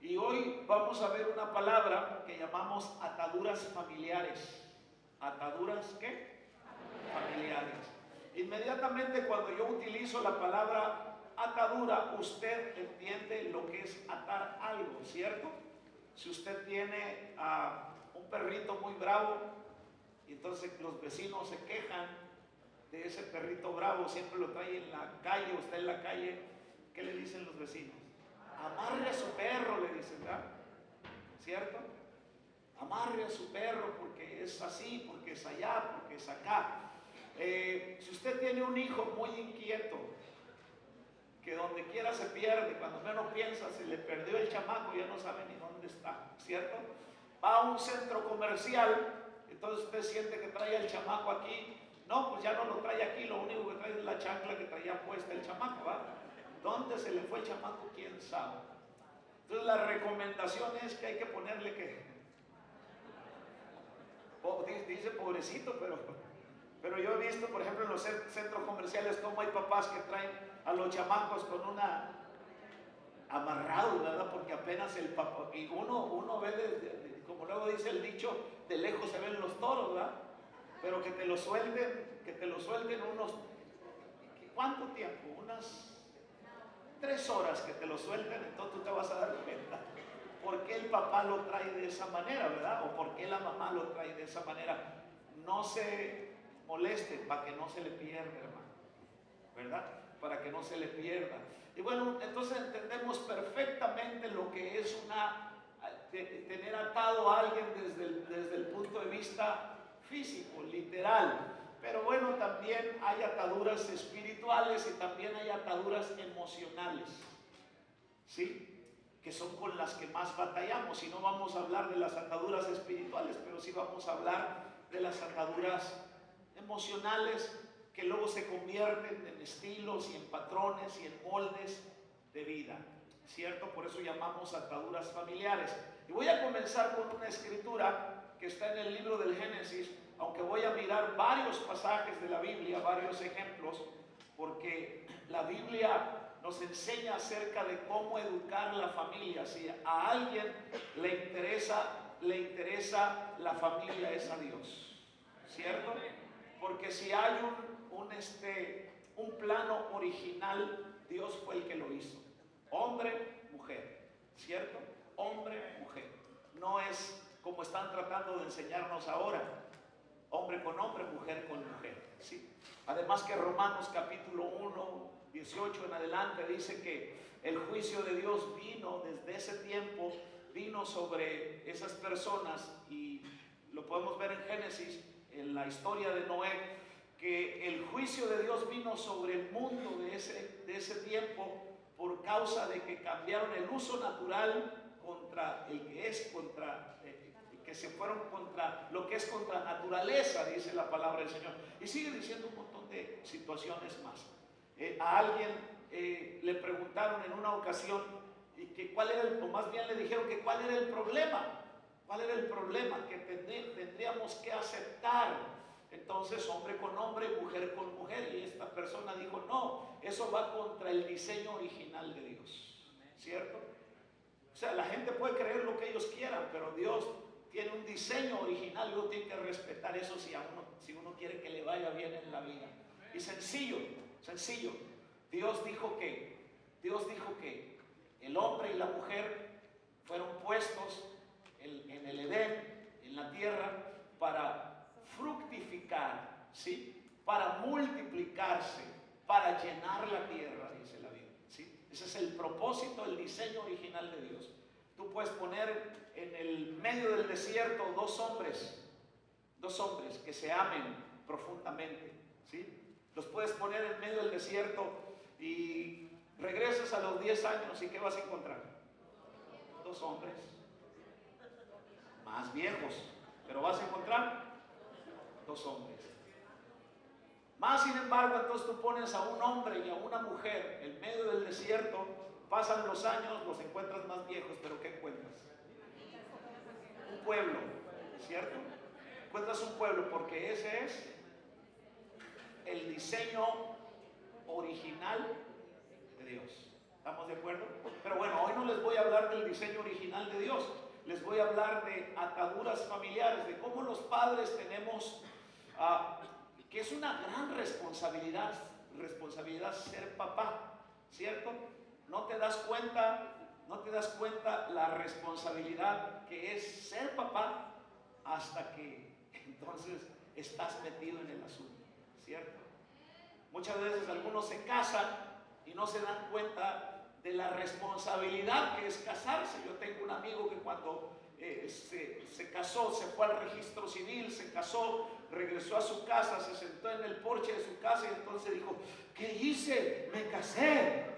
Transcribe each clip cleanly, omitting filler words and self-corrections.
Y hoy vamos a ver una palabra que llamamos ataduras familiares. ¿Ataduras qué? Familiares. Inmediatamente cuando yo utilizo la palabra atadura, usted entiende lo que es atar algo, ¿cierto? Si usted tiene a un perrito muy bravo y entonces los vecinos se quejan de ese perrito bravo, siempre lo trae en la calle, o está en la calle, ¿qué le dicen los vecinos? Amarre a su perro, le dicen, ¿verdad? ¿Cierto? Amarre a su perro porque es así, porque es allá, porque es acá. Si usted tiene un hijo muy inquieto, que donde quiera se pierde, cuando menos piensa, se le perdió el chamaco, ya no sabe ni dónde está, ¿cierto? Va a un centro comercial, entonces usted siente que trae el chamaco aquí. No, pues ya no lo trae aquí, lo único que trae es la chancla que traía puesta el chamaco, ¿va? ¿Dónde se le fue el chamaco? ¿Quién sabe? Entonces la recomendación es que hay que ponerle que... Dice pobrecito, pero yo he visto, por ejemplo, en los centros comerciales cómo hay papás que traen a los chamacos con una... amarrados, ¿verdad? Porque apenas el papá... Y uno ve, como luego dice el dicho, de lejos se ven los toros, ¿verdad? Pero que te lo suelten unos... ¿Cuánto tiempo? Unas 3 horas que te lo suelten, entonces tú te vas a dar cuenta por qué el papá lo trae de esa manera, ¿verdad? O por qué la mamá lo trae de esa manera. No se moleste para que no se le pierda, hermano, ¿verdad? Para que no se le pierda. Y bueno, entonces entendemos perfectamente lo que es tener atado a alguien desde el punto de vista físico, literal. Pero bueno, también hay ataduras espirituales y también hay ataduras emocionales, ¿sí? Que son con las que más batallamos. Y no vamos a hablar de las ataduras espirituales, pero sí vamos a hablar de las ataduras emocionales, que luego se convierten en estilos y en patrones y en moldes de vida, ¿cierto? Por eso llamamos ataduras familiares. Y voy a comenzar con una escritura que está en el libro del Génesis, aunque voy a mirar varios pasajes de la Biblia, varios ejemplos, porque la Biblia nos enseña acerca de cómo educar la familia. Si a alguien le interesa la familia, es a Dios, ¿cierto? Porque si hay un plano original, Dios fue el que lo hizo. Hombre, mujer, ¿cierto? Hombre, mujer. No es como están tratando de enseñarnos ahora, hombre con hombre, mujer con mujer, ¿sí? Además que Romanos capítulo 1, 18 en adelante dice que el juicio de Dios vino desde ese tiempo, vino sobre esas personas, y lo podemos ver en Génesis, en la historia de Noé, que el juicio de Dios vino sobre el mundo de ese tiempo por causa de que cambiaron el uso natural contra el que es que se fueron contra lo que es contra naturaleza, dice la palabra del Señor. Y sigue diciendo un montón de situaciones más. A alguien le preguntaron en una ocasión que cuál era o más bien le dijeron que cuál era el problema. ¿Cuál era el problema? Que tendríamos que aceptar. Entonces, hombre con hombre, mujer con mujer. Y esta persona dijo, no, eso va contra el diseño original de Dios, ¿cierto? O sea, la gente puede creer lo que ellos quieran, pero Dios tiene un diseño original y uno tiene que respetar eso si uno quiere que le vaya bien en la vida. Y sencillo. Dios dijo que el hombre y la mujer fueron puestos en el Edén, en la tierra, para fructificar, ¿sí? Para multiplicarse, para llenar la tierra, dice la Biblia, ¿sí? Ese es el propósito, el diseño original de Dios. Tú puedes poner en el medio del desierto dos hombres que se amen profundamente, ¿sí? Los puedes poner en medio del desierto y regresas a los 10 años y ¿qué vas a encontrar? Dos hombres más viejos, pero vas a encontrar dos hombres. Más sin embargo, entonces tú pones a un hombre y a una mujer en medio del desierto, pasan los años, los encuentras más viejos, pero ¿qué encuentras? Un pueblo, ¿cierto? Encuentras un pueblo porque ese es el diseño original de Dios. ¿Estamos ¿Estamos de acuerdo? Pero bueno, hoy no les voy a hablar del diseño original de Dios. Les voy a hablar de ataduras familiares, de cómo los padres tenemos, que es una gran responsabilidad ser papá, ¿cierto? No te das cuenta la responsabilidad que es ser papá hasta que entonces estás metido en el asunto, ¿cierto? Muchas veces algunos se casan y no se dan cuenta de la responsabilidad que es casarse. Yo tengo un amigo que cuando se casó, se fue al registro civil, se casó, regresó a su casa, se sentó en el porche de su casa y entonces dijo: ¿qué hice? Me casé.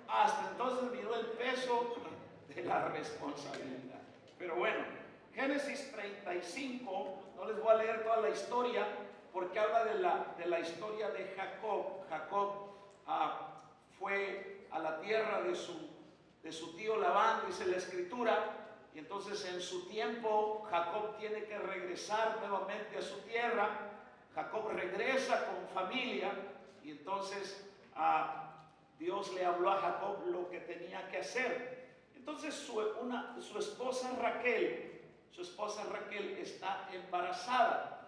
Hasta entonces miró el peso de la responsabilidad. Pero bueno, Génesis 35, no les voy a leer toda la historia porque habla de la historia de Jacob. Jacob fue a la tierra de su tío Labán, dice la escritura, y entonces en su tiempo Jacob tiene que regresar nuevamente a su tierra. Jacob regresa con familia y entonces Dios le habló a Jacob lo que tenía que hacer. Entonces su esposa Raquel está embarazada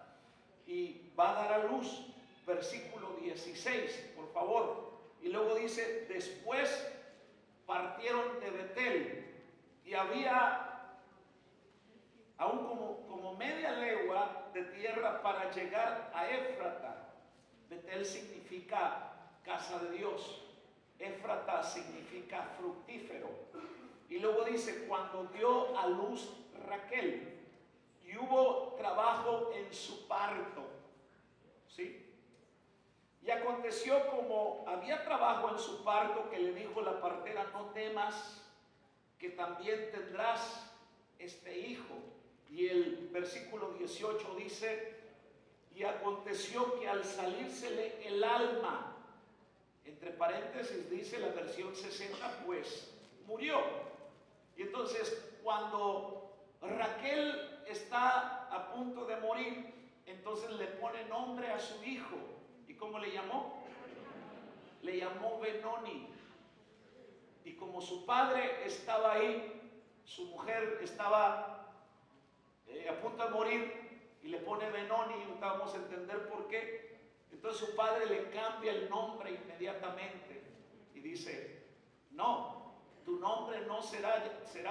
y va a dar a luz. Versículo 16, por favor. Y luego dice: después partieron de Betel y había aún como media legua de tierra para llegar a Éfrata. Betel significa casa de Dios. Éfrata significa fructífero. Y luego dice: cuando dio a luz Raquel, y hubo trabajo en su parto. ¿Sí? Y aconteció, como había trabajo en su parto, que le dijo la partera: no temas, que también tendrás este hijo. Y el versículo 18 dice: y aconteció que al salírsele el alma, entre paréntesis dice la versión 60, pues murió. Y entonces cuando Raquel está a punto de morir, entonces le pone nombre a su hijo. ¿Y cómo le llamó? Le llamó Benoni. Y como su padre estaba ahí, su mujer estaba a punto de morir y le pone Benoni, y vamos a entender por qué. Entonces su padre le cambia el nombre inmediatamente y dice: no, tu nombre no será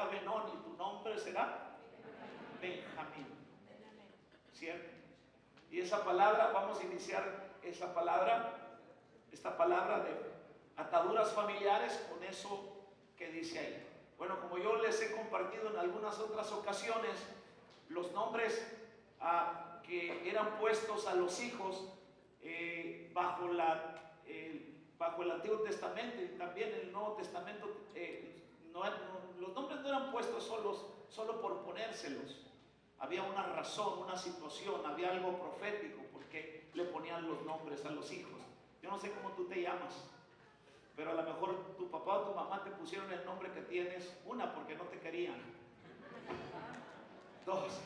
Benoni, tu nombre será Benjamín. ¿Cierto? Y esa palabra, vamos a iniciar esta palabra de ataduras familiares con eso que dice ahí. Bueno, como yo les he compartido en algunas otras ocasiones, los nombres que eran puestos a los hijos bajo el Antiguo Testamento y también el Nuevo Testamento, los nombres no eran puestos solo por ponérselos. Había una razón, una situación, había algo profético porque le ponían los nombres a los hijos. Yo no sé cómo tú te llamas, pero a lo mejor tu papá o tu mamá te pusieron el nombre que tienes, una, porque no te querían, dos,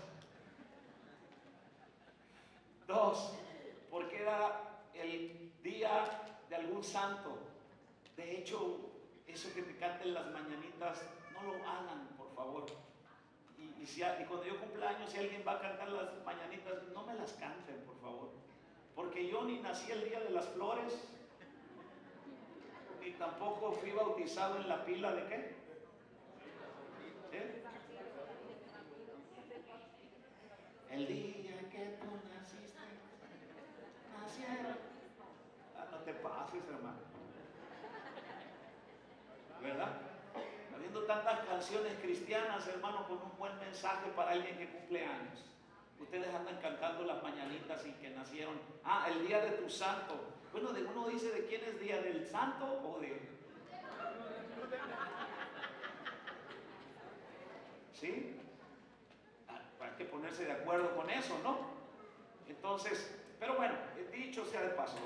porque era el día de algún santo. De hecho, eso que te canten las mañanitas, no lo hagan, por favor. Y cuando yo cumpla años, si alguien va a cantar las mañanitas, no me las canten, por favor. Porque yo ni nací el día de las flores, ni tampoco fui bautizado en la pila de ¿qué? El día que tú naciste, nacieron. No te pases, hermano. ¿Verdad? Habiendo tantas canciones cristianas, hermano, con un buen mensaje para alguien que cumple años. Ustedes andan cantando las mañanitas y que nacieron. El día de tu santo. Bueno, uno dice de quién es día, del santo o de... ¿Sí? Hay que ponerse de acuerdo con eso, ¿no? Entonces, pero bueno, dicho sea de paso,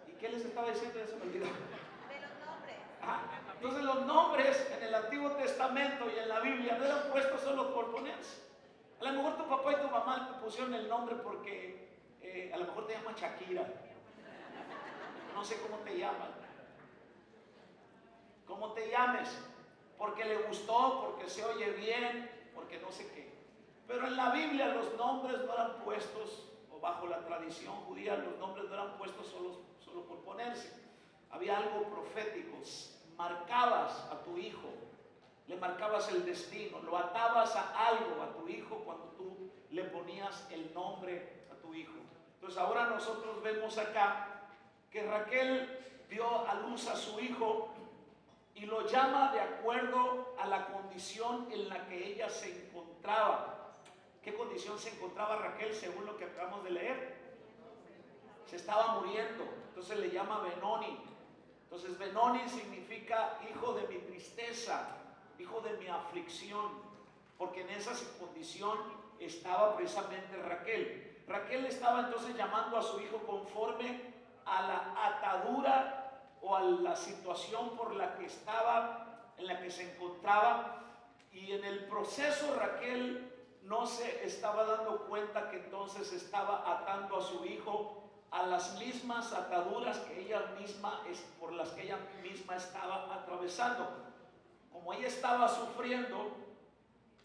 ¿Y qué les estaba diciendo? Eso me olvidó. De los nombres. Entonces los nombres en el Antiguo Testamento y en la Biblia no eran puestos solo por ponerse. A lo mejor tu papá y tu mamá te pusieron el nombre porque a lo mejor te llama Shakira, no sé cómo te llaman, cómo te llames, porque le gustó, porque se oye bien, porque no sé qué. Pero en la Biblia los nombres no eran puestos, o bajo la tradición judía, los nombres no eran puestos solo por ponerse. Había algo profético. Marcabas a tu hijo, le marcabas el destino, lo atabas a algo, a tu hijo, cuando tú le ponías el nombre a tu hijo. Entonces ahora nosotros vemos acá que Raquel dio a luz a su hijo y lo llama de acuerdo a la condición en la que ella se encontraba. ¿Qué condición se encontraba Raquel según lo que acabamos de leer? Se estaba muriendo, entonces le llama Benoni. Entonces Benoni significa hijo de mi tristeza, hijo de mi aflicción, porque en esa condición estaba precisamente Raquel. Raquel estaba entonces llamando a su hijo conforme a la atadura o a la situación por la que estaba, en la que se encontraba, y en el proceso Raquel no se estaba dando cuenta que entonces estaba atando a su hijo a las mismas ataduras que ella misma, por las que ella misma estaba atravesando. Como ella estaba sufriendo,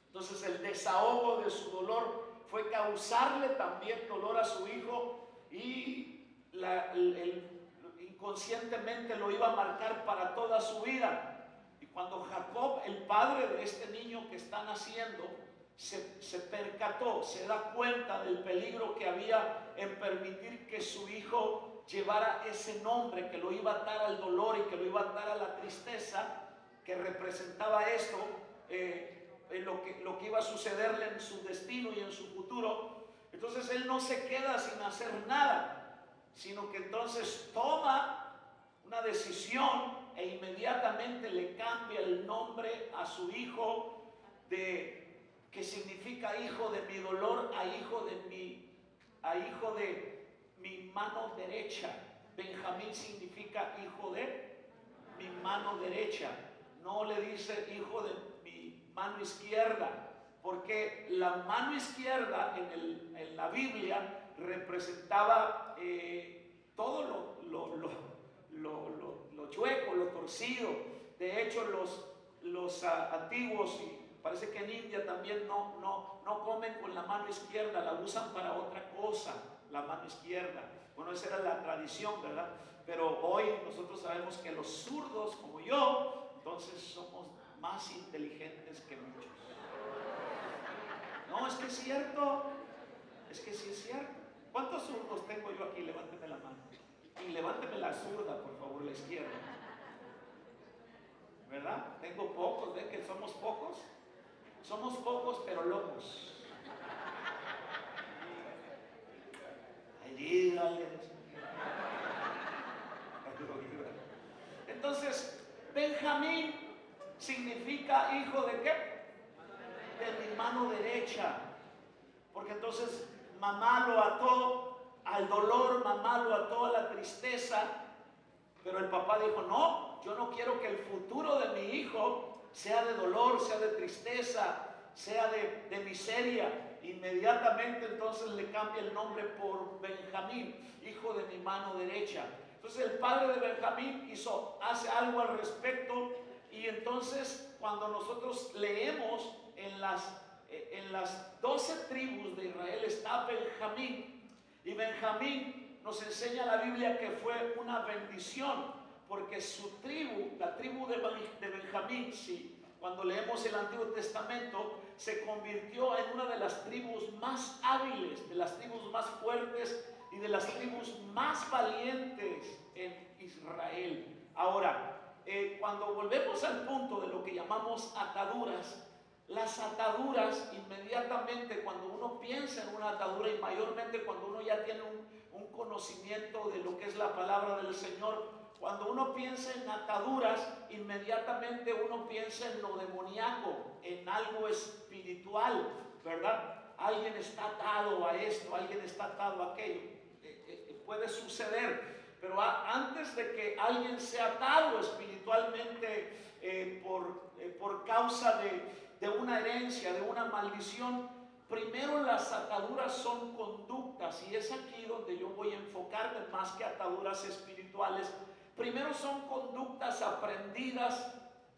entonces el desahogo de su dolor fue causarle también dolor a su hijo, y inconscientemente lo iba a marcar para toda su vida. Y cuando Jacob, el padre de este niño que está naciendo, se percató, se da cuenta del peligro que había en permitir que su hijo llevara ese nombre, que lo iba a atar al dolor y que lo iba a atar a la tristeza que representaba esto, lo que iba a sucederle en su destino y en su futuro. Entonces él no se queda sin hacer nada, sino que entonces toma una decisión e inmediatamente le cambia el nombre a su hijo, que significa hijo de mi dolor, a hijo de mi mano derecha. Benjamín significa hijo de mi mano derecha. No le dice hijo de mi mano izquierda, porque la mano izquierda en la Biblia representaba todo lo chueco, lo torcido. De hecho, los antiguos, y parece que en India también no comen con la mano izquierda, la usan para otra cosa, la mano izquierda. Bueno, esa era la tradición, ¿verdad? Pero hoy nosotros sabemos que los zurdos, como yo, entonces somos más inteligentes que muchos. No, es que es cierto, es que sí es cierto. ¿Cuántos zurdos tengo yo aquí? Levánteme la mano. Y levánteme la zurda, por favor, la izquierda. ¿Verdad? Tengo pocos, ¿ven que somos pocos? Somos pocos, pero locos. Ay, dígales. Entonces, Benjamín significa hijo de qué? De mi mano derecha. Porque entonces mamá lo ató al dolor, mamá lo ató a la tristeza. Pero el papá dijo, no, yo no quiero que el futuro de mi hijo sea de dolor, sea de tristeza, sea de miseria. Inmediatamente entonces le cambia el nombre por Benjamín, hijo de mi mano derecha. Entonces el padre de Benjamín hace algo al respecto, y entonces cuando nosotros leemos en las 12 tribus de Israel está Benjamín, y Benjamín nos enseña la Biblia que fue una bendición, porque su tribu, la tribu de Benjamín, sí, cuando leemos el Antiguo Testamento, se convirtió en una de las tribus más hábiles, de las tribus más fuertes y de las tribus más valientes en Israel. Ahora, cuando volvemos al punto de lo que llamamos ataduras, las ataduras, inmediatamente cuando uno piensa en una atadura, y mayormente cuando uno ya tiene un conocimiento de lo que es la palabra del Señor, cuando uno piensa en ataduras, inmediatamente uno piensa en lo demoníaco, en algo espiritual, ¿verdad? Alguien está atado a esto, alguien está atado a aquello. Puede suceder, pero antes de que alguien sea atado espiritualmente por causa de una herencia, de una maldición, primero las ataduras son conductas, y es aquí donde donde yo voy a enfocarme más que ataduras espirituales. Primero son conductas aprendidas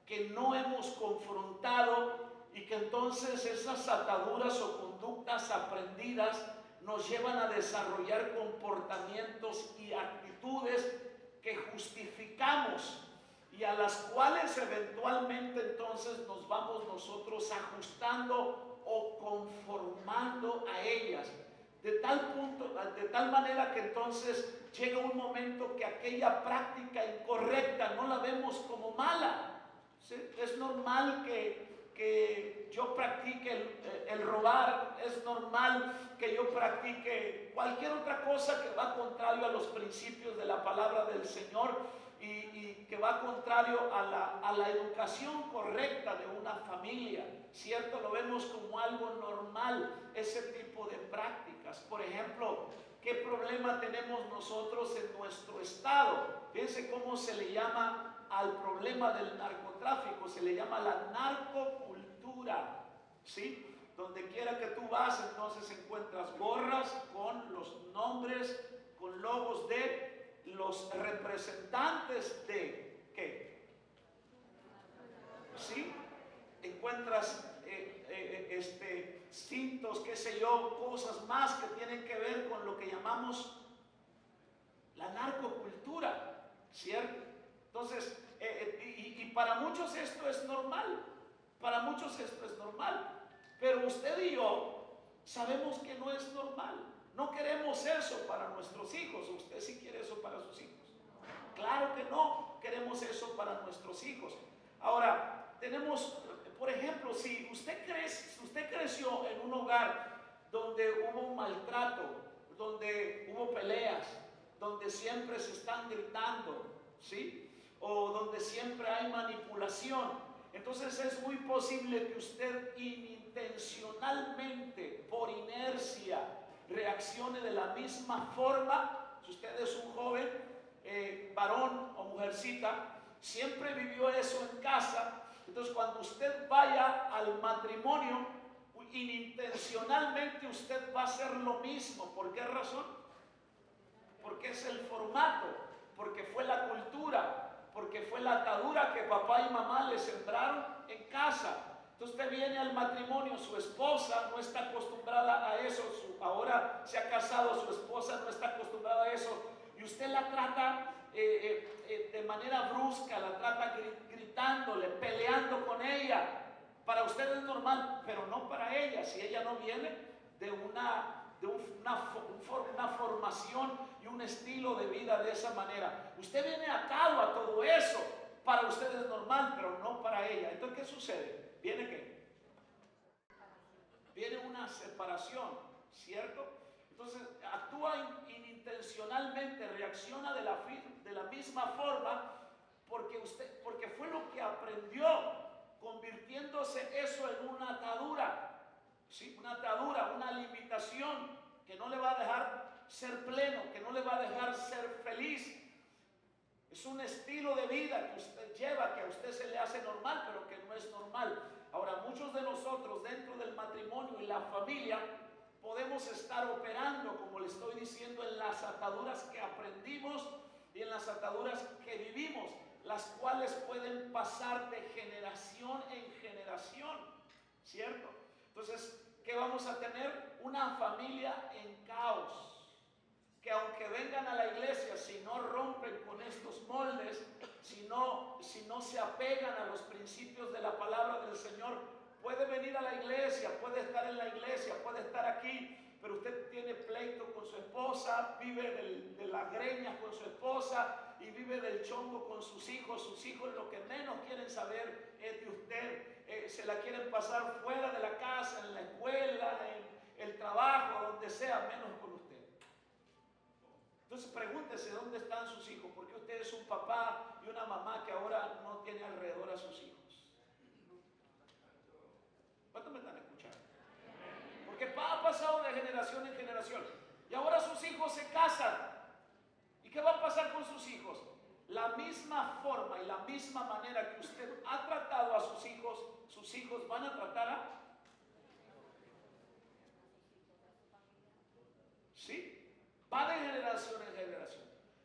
que no hemos confrontado y que entonces esas ataduras o conductas aprendidas nos llevan a desarrollar comportamientos y actitudes que justificamos y a las cuales eventualmente entonces nos vamos nosotros ajustando o conformando a ellas, de tal manera que entonces llega un momento que aquella práctica incorrecta no la vemos como mala. ¿Sí? Es normal que yo practique el robar, es normal que yo practique cualquier otra cosa que va contrario a los principios de la palabra del Señor y que va contrario a la educación correcta de una familia, ¿cierto? Lo vemos como algo normal, ese tipo de prácticas. Por ejemplo, ¿qué problema tenemos nosotros en nuestro estado? Fíjense cómo se le llama al problema del narcotráfico, se le llama la narcocultura, ¿sí? Donde quiera que tú vas, entonces encuentras gorras con los nombres, con logos de los representantes de ¿qué? ¿Sí? Encuentras cintos, qué sé yo, cosas más que tienen que ver con lo que llamamos la narcocultura, ¿cierto? Entonces, y para muchos esto es normal, para muchos esto es normal, pero usted y yo sabemos que no es normal. No queremos eso para nuestros hijos. ¿Usted sí quiere eso para sus hijos? Claro que no queremos eso para nuestros hijos. Ahora, tenemos, por ejemplo, si usted creció en un hogar donde hubo un maltrato, donde hubo peleas, donde siempre se están gritando, ¿sí? O donde siempre hay manipulación, entonces es muy posible que usted inintencionalmente, por inercia, reaccione de la misma forma. Si usted es un joven, varón o mujercita, siempre vivió eso en casa, entonces cuando usted vaya al matrimonio, inintencionalmente usted va a hacer lo mismo. ¿Por qué razón? Porque es el formato, porque fue la cultura, porque fue la atadura que papá y mamá le sembraron en casa. Entonces usted viene al matrimonio, su esposa no está acostumbrada a eso, ahora se ha casado, su esposa no está acostumbrada a eso, y usted la trata de manera brusca, la trata gritándole, peleando con ella. Para usted es normal, pero no para ella, si ella no viene de una formación y un estilo de vida de esa manera. Usted viene atado a todo eso. Para usted es normal, pero no para ella. Entonces, ¿qué sucede? ¿Viene qué? Viene una separación, ¿cierto? Entonces, actúa inintencionalmente, reacciona de la misma forma porque fue lo que aprendió, convirtiéndose eso en una atadura, ¿sí? Una atadura, una limitación que no le va a dejar ser pleno, que no le va a dejar ser feliz. Es un estilo de vida que usted lleva, que a usted se le hace normal, pero que no es normal. Ahora, muchos de nosotros dentro del matrimonio y la familia podemos estar operando, como le estoy diciendo, en las ataduras que aprendimos y en las ataduras que vivimos, las cuales pueden pasar de generación en generación, ¿cierto? Entonces, ¿qué vamos a tener? Una familia en caos, que aunque vengan a la iglesia, si no rompen con estos moldes, si no se apegan a los principios de la palabra del Señor, puede venir a la iglesia, puede estar en la iglesia, puede estar aquí, pero usted tiene pleito con su esposa, vive de las greñas con su esposa y vive del chongo con sus hijos lo que menos quieren saber es de usted, se la quieren pasar fuera de la casa, en la escuela, en el trabajo, donde sea, menos con usted. Entonces pregúntese dónde están sus hijos, porque usted es un papá y una mamá que ahora no tiene alrededor a sus hijos. ¿Cuántos me están escuchando? Porque ha pasado de generación en generación y ahora sus hijos se casan. ¿Y qué va a pasar con sus hijos? La misma forma y la misma manera que usted ha tratado a sus hijos van a tratar a... ¿Sí? va de generación en generación.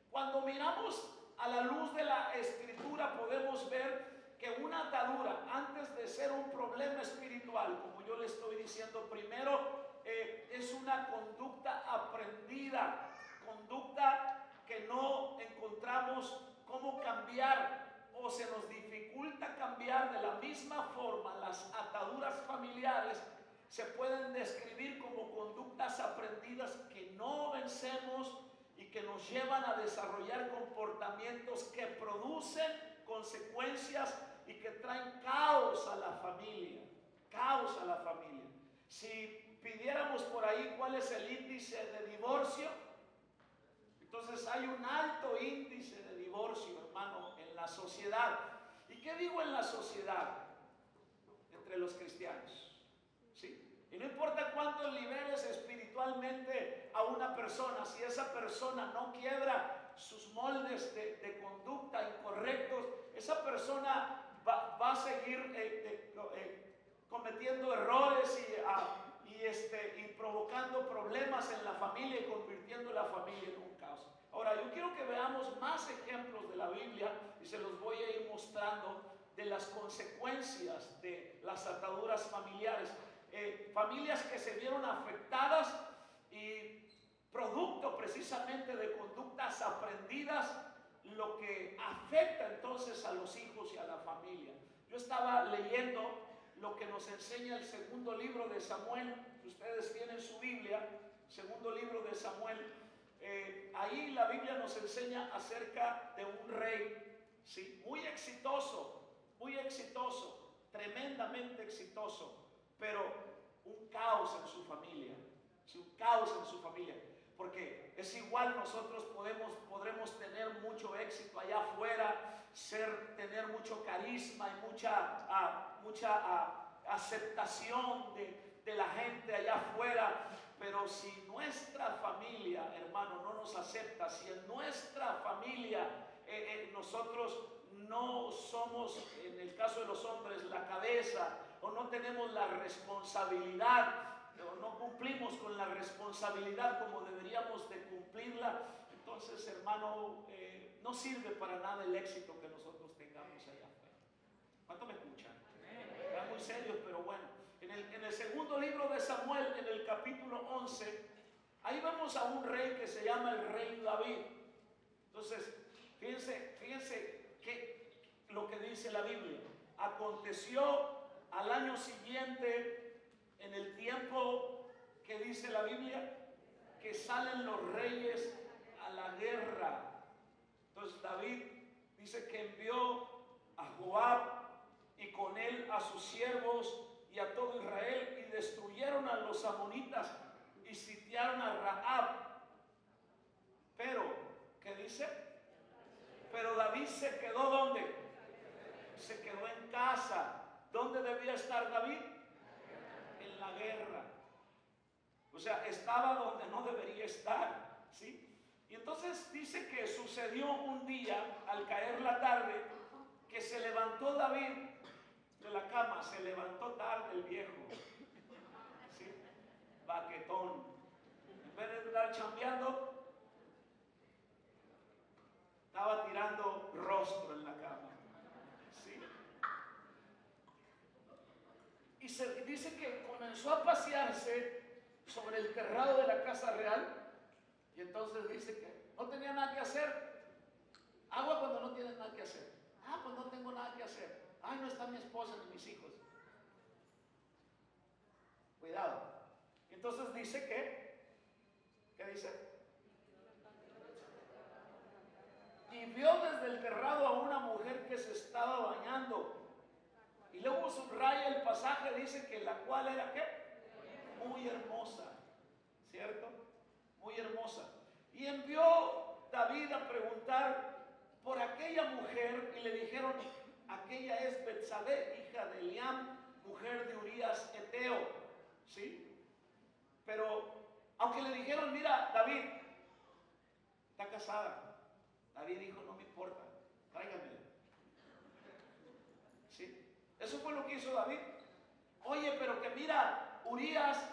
Cuando miramos a la luz de la Escritura podemos ver que una atadura, antes de ser un problema espiritual, como yo le estoy diciendo, primero es una conducta aprendida, conducta que no encontramos cómo cambiar o se nos dificulta cambiar. De la misma forma, las ataduras familiares se pueden describir como conductas aprendidas que no vencemos y que nos llevan a desarrollar comportamientos que producen consecuencias y que traen caos a la familia. Caos a la familia. Si pidiéramos por ahí cuál es el índice de divorcio, entonces hay un alto índice de divorcio, hermano, en la sociedad. ¿Y qué digo en la sociedad? Entre los cristianos, ¿sí? Y no importa cuánto liberes espiritualmente a una persona, si esa persona no quiebra sus moldes de conducta incorrectos, esa persona va a seguir cometiendo errores y provocando problemas en la familia y convirtiendo la familia en un caos. Ahora, yo quiero que veamos más ejemplos de la Biblia y se los voy a ir mostrando de las consecuencias de las ataduras familiares. Familias que se vieron afectadas y producto precisamente de conductas aprendidas, lo que afecta entonces a los hijos y a la familia. Yo estaba leyendo lo que nos enseña el segundo libro de Samuel. Ustedes tienen su Biblia, segundo libro de Samuel. Ahí la Biblia nos enseña acerca de un rey, ¿sí? Muy exitoso, tremendamente exitoso, pero un caos en su familia, ¿sí? Un caos en su familia. Porque es igual, nosotros podremos tener mucho éxito allá afuera, tener mucho carisma y mucha aceptación de la gente allá afuera, pero si nuestra familia, hermano, no nos acepta, si en nuestra familia nosotros no somos, en el caso de los hombres, la cabeza, o no tenemos la responsabilidad, no cumplimos con la responsabilidad como deberíamos de cumplirla, entonces, hermano, no sirve para nada el éxito que nosotros tengamos allá afuera. ¿Cuánto me escuchan? Están muy serios, pero bueno. En el segundo libro de Samuel, en el capítulo 11, ahí vemos a un rey que se llama el rey David. Entonces, fíjense lo que dice la Biblia. Aconteció al año siguiente, en el tiempo que dice la Biblia, que salen los reyes a la guerra. Entonces David dice que envió a Joab y con él a sus siervos y a todo Israel, y destruyeron a los amonitas y sitiaron a Rahab. Pero, ¿qué dice? Pero David se quedó ¿dónde? Se quedó en casa. ¿Dónde debía estar David? En la guerra. O sea, estaba donde no debería estar, ¿sí? Y entonces dice que sucedió un día, al caer la tarde, que se levantó David de la cama, se levantó tarde el viejo, ¿sí? Baquetón. En vez de estar chambeando, estaba tirando rostro en la cama, ¿sí? Y dice que comenzó a pasearse sobre el terrado de la casa real, y entonces dice que no tenía nada que hacer. Agua cuando no tienes nada que hacer. Ah, pues no tengo nada que hacer. Ay, no está mi esposa ni mis hijos. Cuidado. Entonces dice que, ¿qué dice? Y vio desde el terrado a una mujer que se estaba bañando. Y luego subraya el pasaje, dice que la cual era ¿qué? Muy hermosa, ¿cierto? Muy hermosa. Y envió David a preguntar por aquella mujer y le dijeron, aquella es Betsabé, hija de Eliam, mujer de Urías Eteo, ¿sí? Pero aunque le dijeron, mira, David está casada, David dijo, no me importa, tráiganmela, ¿sí? Eso fue lo que hizo David. Oye, pero que mira, Urías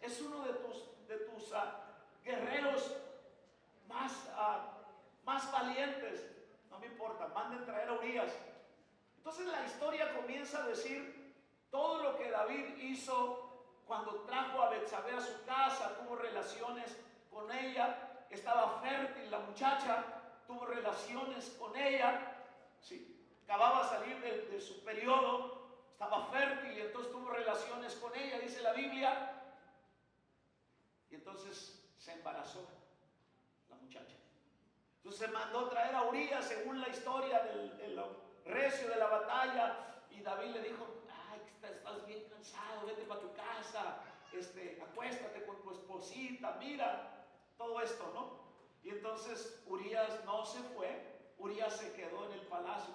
es uno de tus guerreros más valientes. No me importa, manden traer a Urías. Entonces la historia comienza a decir todo lo que David hizo cuando trajo a Betsabé a su casa, tuvo relaciones con ella, estaba fértil la muchacha, tuvo relaciones con ella, ¿sí? Acababa de salir de su periodo, estaba fértil y entonces tuvo relaciones con ella, dice la Biblia, y entonces se embarazó la muchacha. Entonces se mandó traer a Urías según la historia del recio de la batalla, y David le dijo: ay, estás bien cansado, vete para tu casa, acuéstate con tu esposita, mira, todo esto, ¿no? Y entonces Urías no se fue, Urías se quedó en el palacio.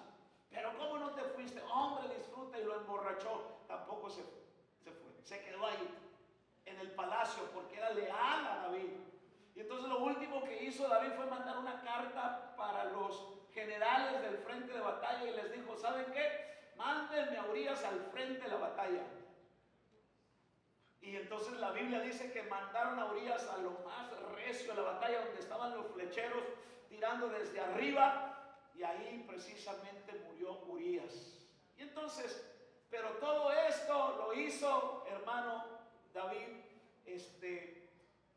Pero ¿cómo no te fuiste? Hombre, disfruta, y lo emborrachó. Tampoco se fue, se quedó ahí en el palacio porque era leal a David. Y entonces lo último que hizo David fue mandar una carta para los generales del frente de batalla y les dijo: ¿saben qué? Mándenme a Urías al frente de la batalla. Y entonces la Biblia dice que mandaron a Urías a lo más recio de la batalla, donde estaban los flecheros tirando desde arriba, y ahí precisamente murió Urías. Y entonces, pero todo esto lo hizo, hermano, David,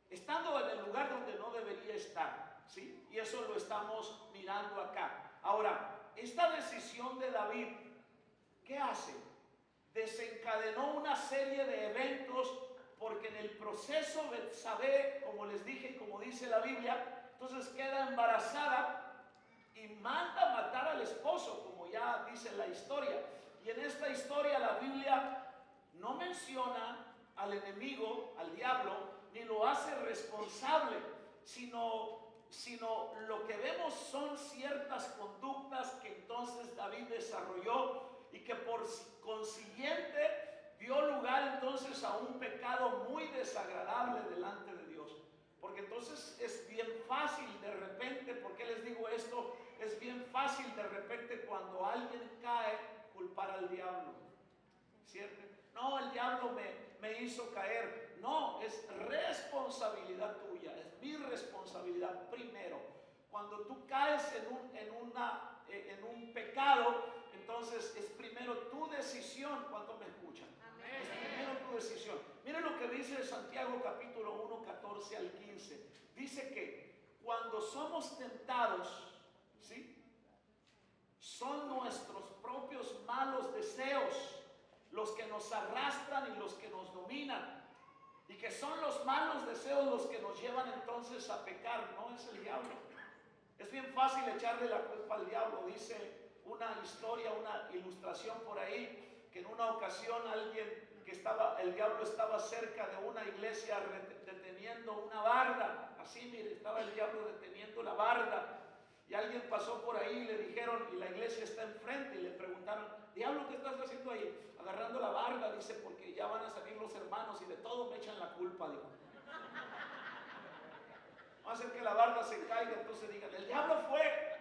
estando en el lugar donde no debería estar, ¿sí? Y eso lo estamos mirando acá. Ahora, esta decisión de David, ¿qué hace? Desencadenó una serie de eventos, porque en el proceso Betsabé, como les dije y como dice la Biblia, entonces queda embarazada y manda a matar al esposo, como ya dice la historia. Y en esta historia la Biblia no menciona al enemigo, al diablo, ni lo hace responsable, sino lo que vemos son ciertas conductas que entonces David desarrolló y que por consiguiente dio lugar entonces a un pecado muy desagradable delante de Dios. Porque entonces es bien fácil de repente, ¿por qué les digo esto? Es bien fácil de repente cuando alguien cae culpar al diablo, ¿cierto? No, el diablo me hizo caer. No, es responsabilidad tuya, es mi responsabilidad primero. Cuando tú caes en un pecado, entonces es primero tu decisión. ¿Cuántos me escuchan? Amén. Es primero tu decisión. Miren lo que dice Santiago capítulo 1, 14 al 15. Dice que cuando somos tentados, ¿sí?, son nuestros propios malos deseos los que nos arrastran y los que nos dominan, y que son los malos deseos los que nos llevan entonces a pecar, no es el diablo. Es bien fácil echarle la culpa al diablo. Dice una historia, una ilustración por ahí, que en una ocasión el diablo estaba cerca de una iglesia deteniendo una barda, así mire, estaba el diablo deteniendo la barda. Y alguien pasó por ahí y le dijeron, y la iglesia está enfrente, y le preguntaron: diablo, ¿qué estás haciendo ahí? Agarrando la barda, dice, porque ya van a salir los hermanos y de todo me echan la culpa, digo. Va a hacer que la barda se caiga, entonces digan: el diablo fue.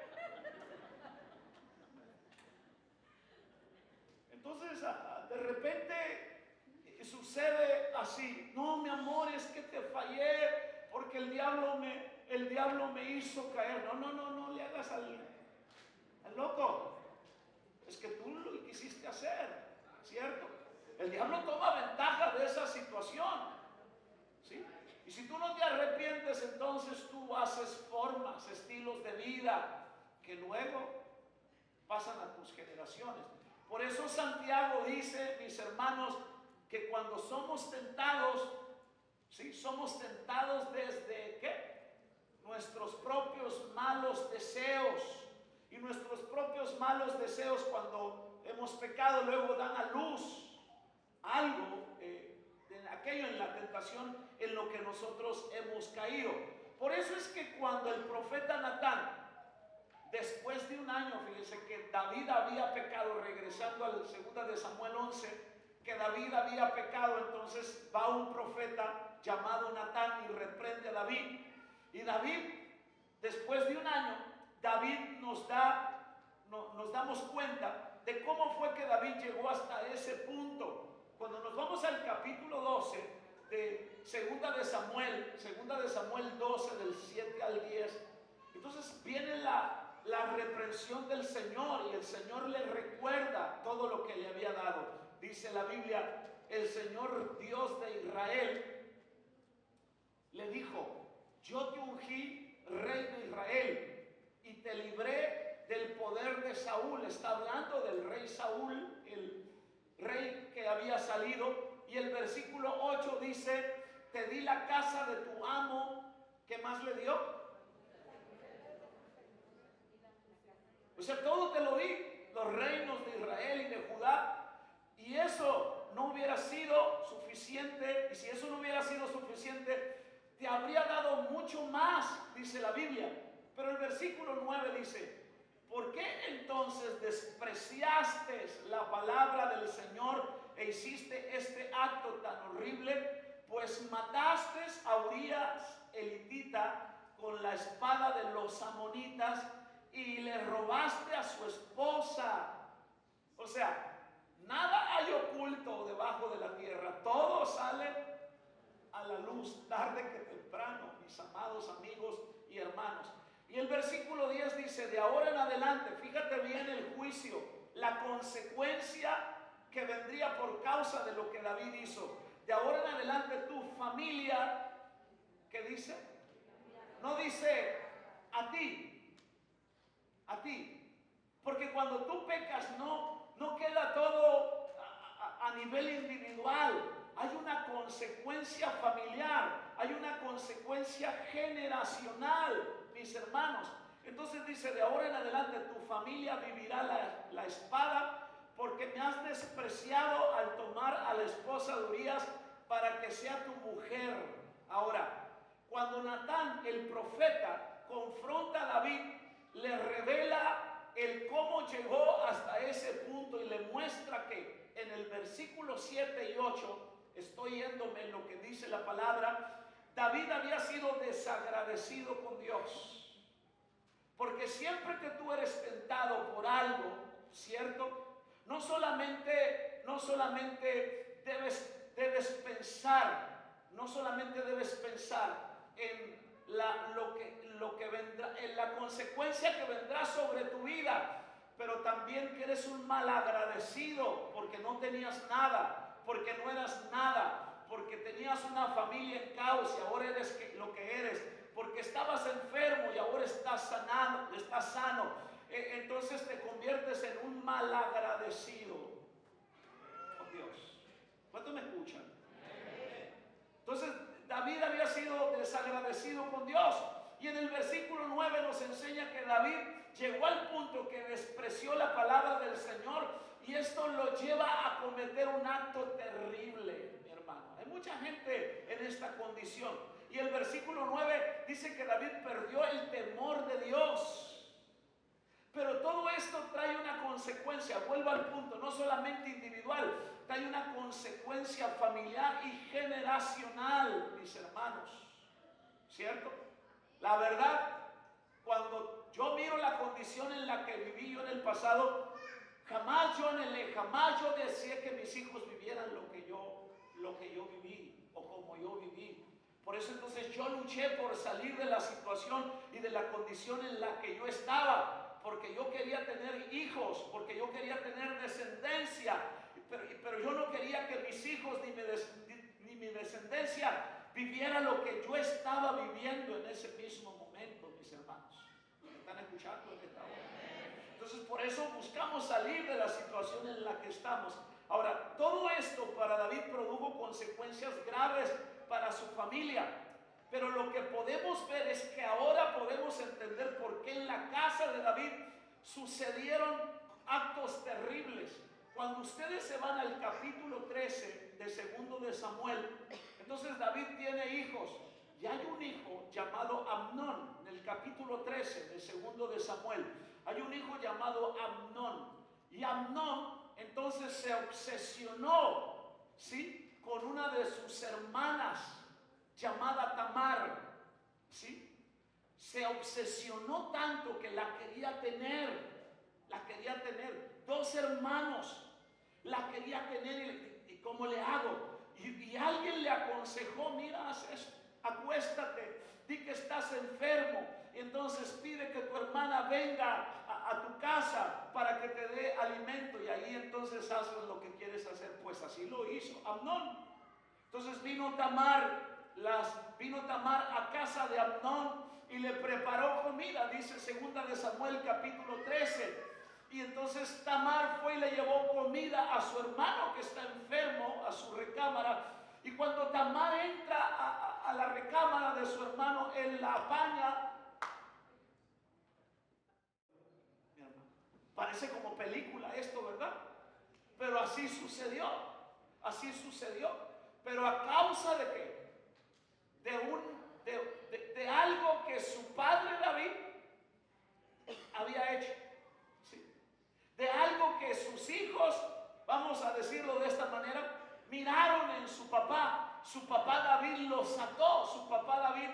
Entonces, de repente sucede así: no, mi amor, es que te fallé porque el diablo me hizo caer. No le hagas al loco. Es que tú lo quisiste hacer, ¿cierto? El diablo toma ventaja de esa situación, ¿sí? Y si tú no te arrepientes, entonces tú haces formas, estilos de vida que luego pasan a tus generaciones. Por eso Santiago dice, mis hermanos, que cuando somos tentados, ¿sí?, somos tentados desde ¿qué? Nuestros propios malos deseos. Y nuestros propios malos deseos, cuando hemos pecado, luego dan a luz algo, aquello en la tentación en lo que nosotros hemos caído. Por eso es que cuando el profeta Natán, después de un año, fíjense que David había pecado, regresando al 2 de Samuel 11, que David había pecado, entonces va un profeta llamado Natán y reprende a David. Y David, después de un año, David nos damos cuenta de cómo fue que David llegó hasta ese punto. Cuando nos vamos al capítulo 12, de segunda de Samuel 12 del 7 al 10. Entonces viene la reprensión del Señor y el Señor le recuerda todo lo que le había dado. Dice la Biblia, el Señor Dios de Israel le dijo: yo te ungí rey de Israel y te libré del poder de Saúl. Está hablando del rey Saúl, el rey que había salido. Y el versículo 8 dice: te di la casa de tu amo. ¿Qué más le dio? O sea, todo te lo di, los reinos de Israel y de Judá. Y eso no hubiera sido suficiente. Y si eso no hubiera sido suficiente, te habría dado mucho más, dice la Biblia. Pero el versículo 9 dice: ¿por qué entonces despreciaste la palabra del Señor e hiciste este acto tan horrible? Pues mataste a Urías el hitita con la espada de los amonitas y le robaste a su esposa. O sea, nada hay oculto debajo de la tierra, todo sale a la luz tarde que temprano, mis amados amigos y hermanos. Y el versículo 10 dice: de ahora en adelante, fíjate bien el juicio, la consecuencia que vendría por causa de lo que David hizo. De ahora en adelante tu familia, ¿qué dice? No dice a ti, porque cuando tú pecas no queda todo a nivel individual. Hay una consecuencia familiar, hay una consecuencia generacional, mis hermanos. Entonces dice: de ahora en adelante tu familia vivirá la espada, porque me has despreciado al tomar a la esposa de Urías para que sea tu mujer. Ahora, cuando Natán, el profeta, confronta a David, le revela el cómo llegó hasta ese punto y le muestra que en el versículo 7 y 8, estoy yéndome en lo que dice la palabra, David había sido desagradecido con Dios. Porque siempre que tú eres tentado por algo, ¿cierto? No solamente debes pensar en lo que vendrá, en la consecuencia que vendrá sobre tu vida, pero también que eres un malagradecido porque no tenías nada, porque no eras nada, porque tenías una familia en caos y ahora eres lo que eres, porque estabas enfermo y ahora estás sano. Entonces te conviertes en un malagradecido con Dios. ¿Cuántos me escuchan? Entonces David había sido desagradecido con Dios. Y en el versículo 9 nos enseña que David llegó al punto que despreció la palabra del Señor, y esto lo lleva a cometer un acto terrible, mi hermano. Hay mucha gente en esta condición. Y el versículo 9 dice que David perdió el temor de Dios. Pero todo esto trae una consecuencia, vuelvo al punto, no solamente individual, trae una consecuencia familiar y generacional, mis hermanos. ¿Cierto? La verdad, cuando yo miro la condición en la que viví yo en el pasado, jamás yo deseé que mis hijos vivieran lo que yo viví o como yo viví. Por eso entonces yo luché por salir de la situación y de la condición en la que yo estaba, porque yo quería tener hijos, porque yo quería tener descendencia, pero yo no quería que mis hijos ni mi descendencia viviera lo que yo estaba viviendo en ese mismo momento, mis hermanos. ¿Me están escuchando en esta hora? Entonces por eso buscamos salir de la situación en la que estamos. Ahora, todo esto para David produjo consecuencias graves para su familia. Pero lo que podemos ver es que ahora podemos entender por qué en la casa de David sucedieron actos terribles. Cuando ustedes se van al capítulo 13 de segundo de Samuel, entonces David tiene hijos. Y hay un hijo llamado Amnón, en el capítulo 13 de segundo de Samuel. Hay un hijo llamado Amnón. Y Amnón entonces se obsesionó, ¿sí?, con una de sus hermanas llamada Tamar, ¿sí? Se obsesionó tanto que la quería tener. Dos hermanos la quería tener. ¿Y cómo le hago? y alguien le aconsejó, mira, haz esto, acuéstate, di que estás enfermo, y entonces pide que tu hermana venga a tu casa para que te dé alimento, y ahí entonces haces lo que quieres hacer. Pues así lo hizo Amnón. Entonces vino Tamar a casa de Amnón y le preparó comida, dice 2 de Samuel capítulo 13. Y entonces Tamar fue y le llevó comida a su hermano que está enfermo, a su recámara. Y cuando Tamar entra a la recámara de su hermano, él la apaña. Parece como película esto, ¿verdad? Pero así sucedió. Así sucedió. Pero a causa de qué? De algo que su padre David había hecho. ¿Sí? De algo que sus hijos, vamos a decirlo de esta manera, miraron en su papá. Su papá David los ató. Su papá David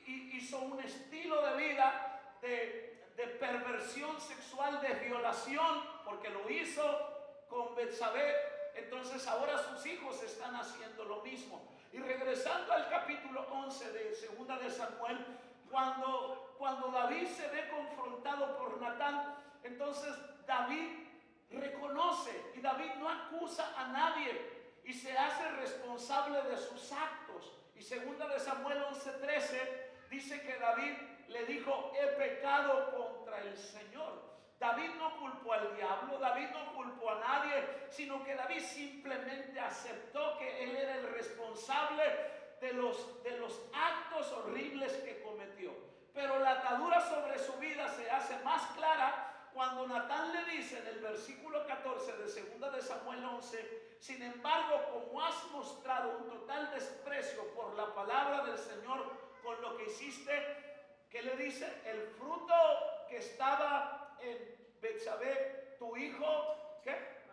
hizo un estilo de vida de perversión sexual, de violación, porque lo hizo con Betsabé. Entonces ahora sus hijos están haciendo lo mismo. Y regresando al capítulo 11 de 2 de Samuel, cuando David se ve confrontado por Natán, entonces David reconoce y David no acusa a nadie y se hace responsable de sus actos. Y 2 de Samuel 11:13 dice que David le dijo: he pecado contra el Señor. David no culpó al diablo, David no culpó a nadie, sino que David simplemente aceptó que él era el responsable de los actos horribles que cometió. Pero la atadura sobre su vida se hace más clara cuando Natán le dice en el versículo 14 de 2 de Samuel 11: sin embargo, como has mostrado un total desprecio por la palabra del Señor con lo que hiciste, ¿qué le dice? El fruto que estaba en Betsabé, tu hijo, ¿qué?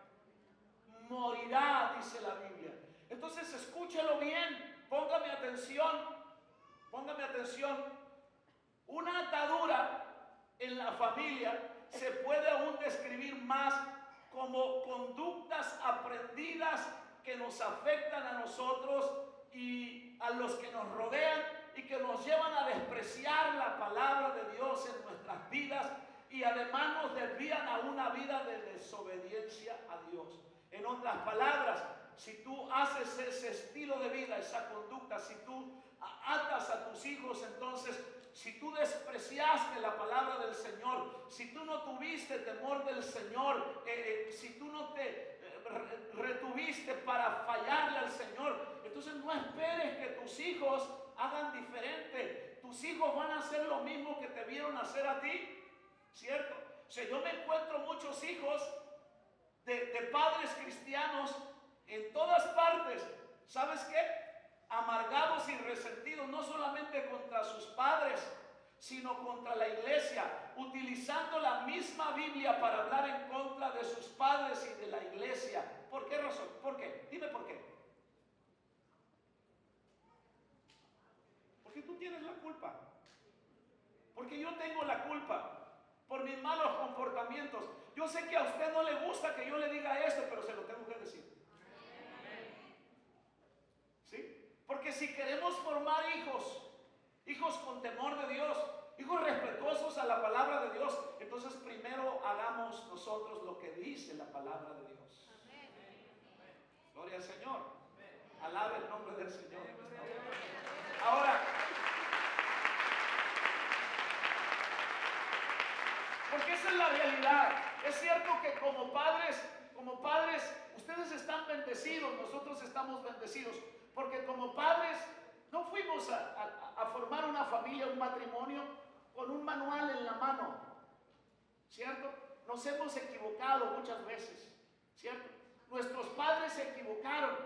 Morirá, dice la Biblia. Entonces escúchelo bien, póngame atención. Una atadura en la familia se puede aún describir más como conductas aprendidas que nos afectan a nosotros y a los que nos rodean y que nos llevan a despreciar la palabra de Dios en nuestras vidas y además nos desvían a una vida de desobediencia a Dios. En otras palabras, si tú haces ese estilo de vida, esa conducta, si tú atas a tus hijos, entonces si tú despreciaste la palabra del Señor, si tú no tuviste temor del Señor, si tú no te retuviste para fallarle al Señor, entonces no esperes que tus hijos hagan diferente. Tus hijos van a hacer lo mismo que te vieron hacer a ti, ¿cierto? O sea, yo me encuentro muchos hijos de padres cristianos en todas partes. ¿Sabes qué? Amargados y resentidos, no solamente contra sus padres, sino contra la iglesia, utilizando la misma Biblia para hablar en contra de sus padres y de la iglesia. ¿Por qué razón? ¿Por qué? Dime por qué. Porque tú tienes la culpa. Porque yo tengo la culpa por mis malos comportamientos. Yo sé que a usted no le gusta que yo le diga esto, pero se lo tengo que decir. ¿Sí? Porque si queremos formar hijos con temor de Dios, hijos respetuosos a la palabra de Dios, entonces primero hagamos nosotros lo que dice la palabra de Dios. Gloria al Señor. Alabe el nombre del Señor. Ahora, porque esa es la realidad. Es cierto que como padres, ustedes están bendecidos, nosotros estamos bendecidos, porque como padres no fuimos a formar una familia, un matrimonio, con un manual en la mano, ¿cierto? Nos hemos equivocado muchas veces, ¿cierto? Nuestros padres se equivocaron,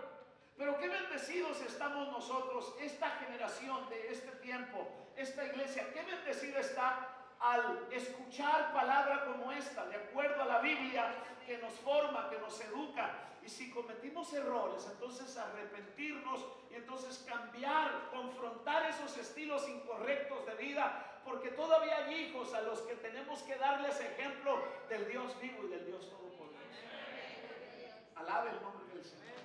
pero qué bendecidos estamos nosotros, esta generación de este tiempo, esta iglesia, qué bendecida está al escuchar palabra como esta, de acuerdo a la Biblia, que nos forma, que nos educa. Y si cometimos errores, entonces arrepentirnos y entonces cambiar, confrontar esos estilos incorrectos de vida, porque todavía hay hijos a los que tenemos que darles ejemplo del Dios vivo y del Dios todopoderoso. Alabe el nombre del Señor.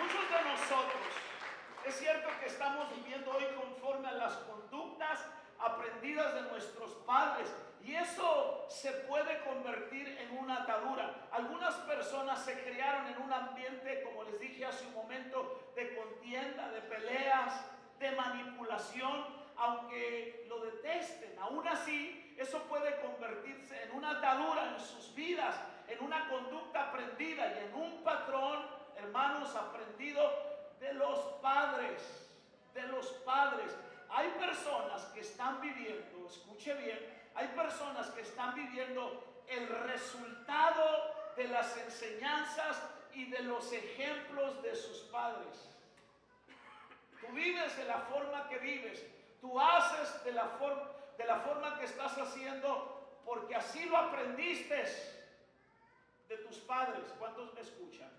muchos de nosotros, es cierto que estamos viviendo hoy conforme a las conductas aprendidas de nuestros padres, y eso se puede convertir en una atadura. Algunas personas se criaron en un ambiente, como les dije hace un momento, de contienda, de peleas, de manipulación, aunque lo detesten. Aún así, eso puede convertirse en una atadura en sus vidas, en una conducta aprendida y en un patrón, hermanos, aprendido de los padres, de los padres. Hay personas que están viviendo, escuche bien, hay personas que están viviendo el resultado de las enseñanzas y de los ejemplos de sus padres. Tú vives de la forma que vives, tú haces de la forma que estás haciendo, porque así lo aprendiste de tus padres. ¿Cuántos me escuchan?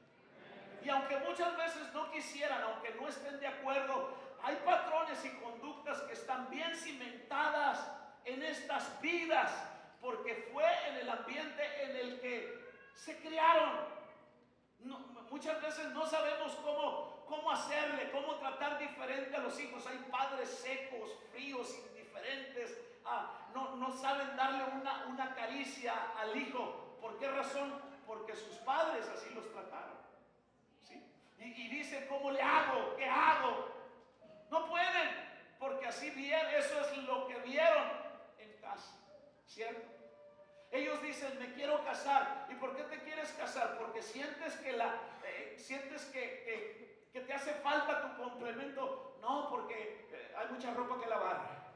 Y aunque muchas veces no quisieran, aunque no estén de acuerdo, hay patrones y conductas que están bien cimentadas en estas vidas, porque fue en el ambiente en el que se criaron. Muchas veces no sabemos cómo hacerle, cómo tratar diferente a los hijos. Hay padres secos, fríos, indiferentes, no saben darle una caricia al hijo. ¿Por qué razón? Porque sus padres así los trataron. ¿Sí? Y dicen, ¿cómo le hago? ¿Qué hago? No pueden, porque así vieron, eso es lo que vieron en casa, ¿cierto? Ellos dicen, me quiero casar. ¿Y por qué te quieres casar? Porque sientes que que te hace falta tu complemento. No, porque hay mucha ropa que lavar.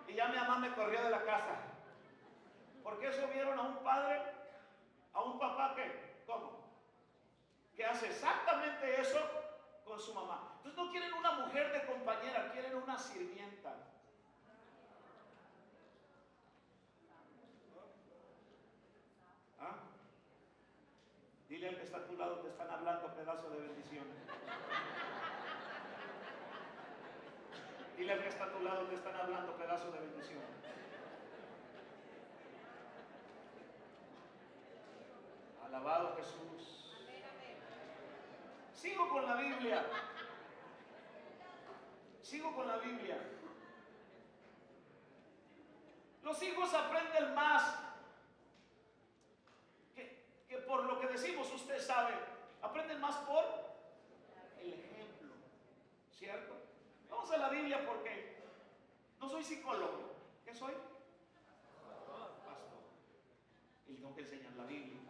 Y ya mi mamá me corrió de la casa. Porque eso vieron a un padre, a un papá que, ¿cómo? Que hace exactamente eso con su mamá. Entonces no quieren una mujer de compañera, quieren una sirvienta. ¿Ah? Dile al que está a tu lado, te están hablando, pedazo de bendición. Dile al que está a tu lado, te están hablando, pedazo de bendición. Alabado Jesús. Sigo con la Biblia. Sigo con la Biblia. Los hijos aprenden más que por lo que decimos, usted sabe. Aprenden más por el ejemplo, ¿cierto? Vamos a la Biblia porque no soy psicólogo. ¿Qué soy? Pastor. Y tengo que enseñar la Biblia.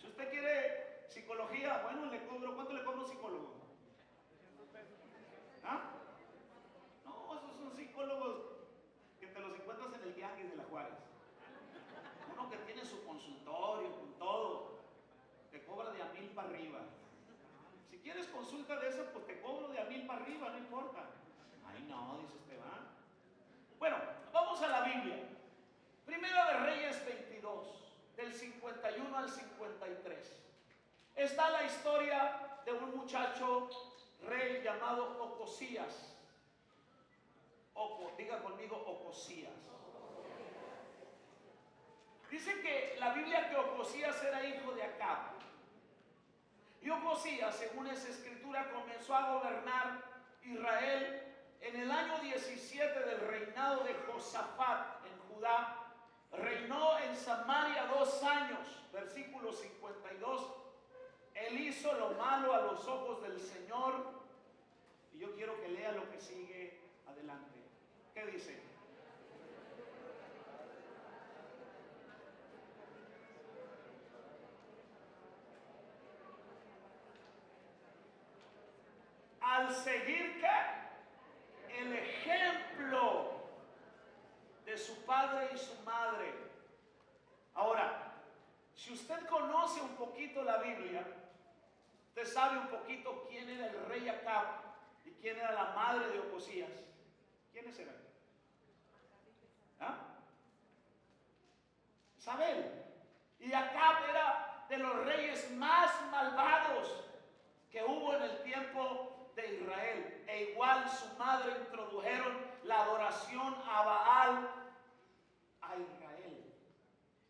Si usted quiere psicología, bueno, le cobro. ¿Cuánto le cobro a un psicólogo? ¿Ah? No, esos son psicólogos que te los encuentras en el tianguis de la Juárez. Uno que tiene su consultorio con todo, te cobra de a 1000 para arriba. Si quieres consulta de esa, pues te cobro de a 1000 para arriba, no importa. Ay, no, dice Esteban. Bueno, vamos a la Biblia. Primera de Reyes 22, del 51 al 53. Está la historia de un muchacho rey llamado Ocosías. Diga conmigo Ocosías. Dice que la Biblia que Ocosías era hijo de Acab. Y Ocosías, según esa escritura, comenzó a gobernar Israel en el año 17 del reinado de Josafat en Judá. Reinó en Samaria 2 años. Versículo 52. Él hizo lo malo a los ojos del Señor. Y yo quiero que lea lo que sigue adelante. ¿Qué dice? Al seguir ¿qué? El ejemplo de su padre y su madre. Ahora, si usted conoce un poquito la Biblia, usted sabe un poquito quién era el rey Acab y quién era la madre de Ocosías. ¿Quiénes eran? ¿Ah? Isabel. Y Acab era de los reyes más malvados que hubo en el tiempo de Israel. E igual su madre introdujeron la adoración a Baal a Israel.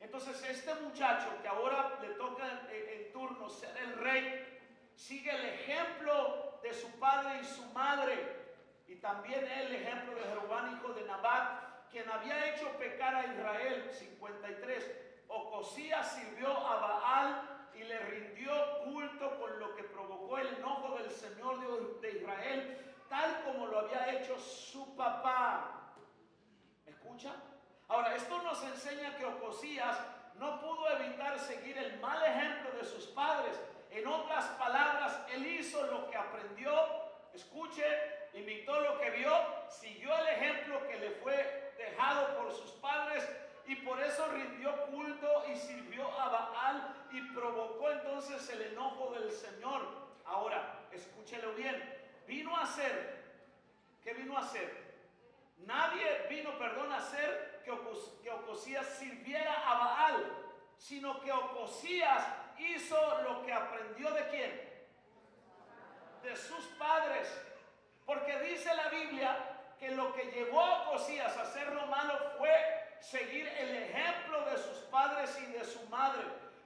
Entonces este muchacho que ahora le toca en turno ser el rey, sigue el ejemplo de su padre y su madre, y también el ejemplo de Jeroboam, hijo de Nabat, quien había hecho pecar a Israel. 53. Ocosías sirvió a Baal y le rindió culto, con lo que provocó el enojo del Señor de Israel, tal como lo había hecho su papá. ¿Me escucha? Ahora, esto nos enseña que Ocosías no pudo evitar seguir el mal ejemplo de sus padres. En otras palabras, él hizo lo que aprendió, escuche, imitó lo que vio, siguió el ejemplo que le fue dejado por sus padres, y por eso rindió culto y sirvió a Baal y provocó entonces el enojo del Señor. Ahora, escúchelo bien, vino a hacer, ¿qué vino a hacer? Nadie vino, a hacer que Ocosías sirviera a Baal, sino que Ocosías hizo lo que aprendió ¿de quién? De sus padres. Porque dice la Biblia que lo que llevó a Ocosías a hacer lo malo fue seguir el ejemplo de sus padres y de su madre.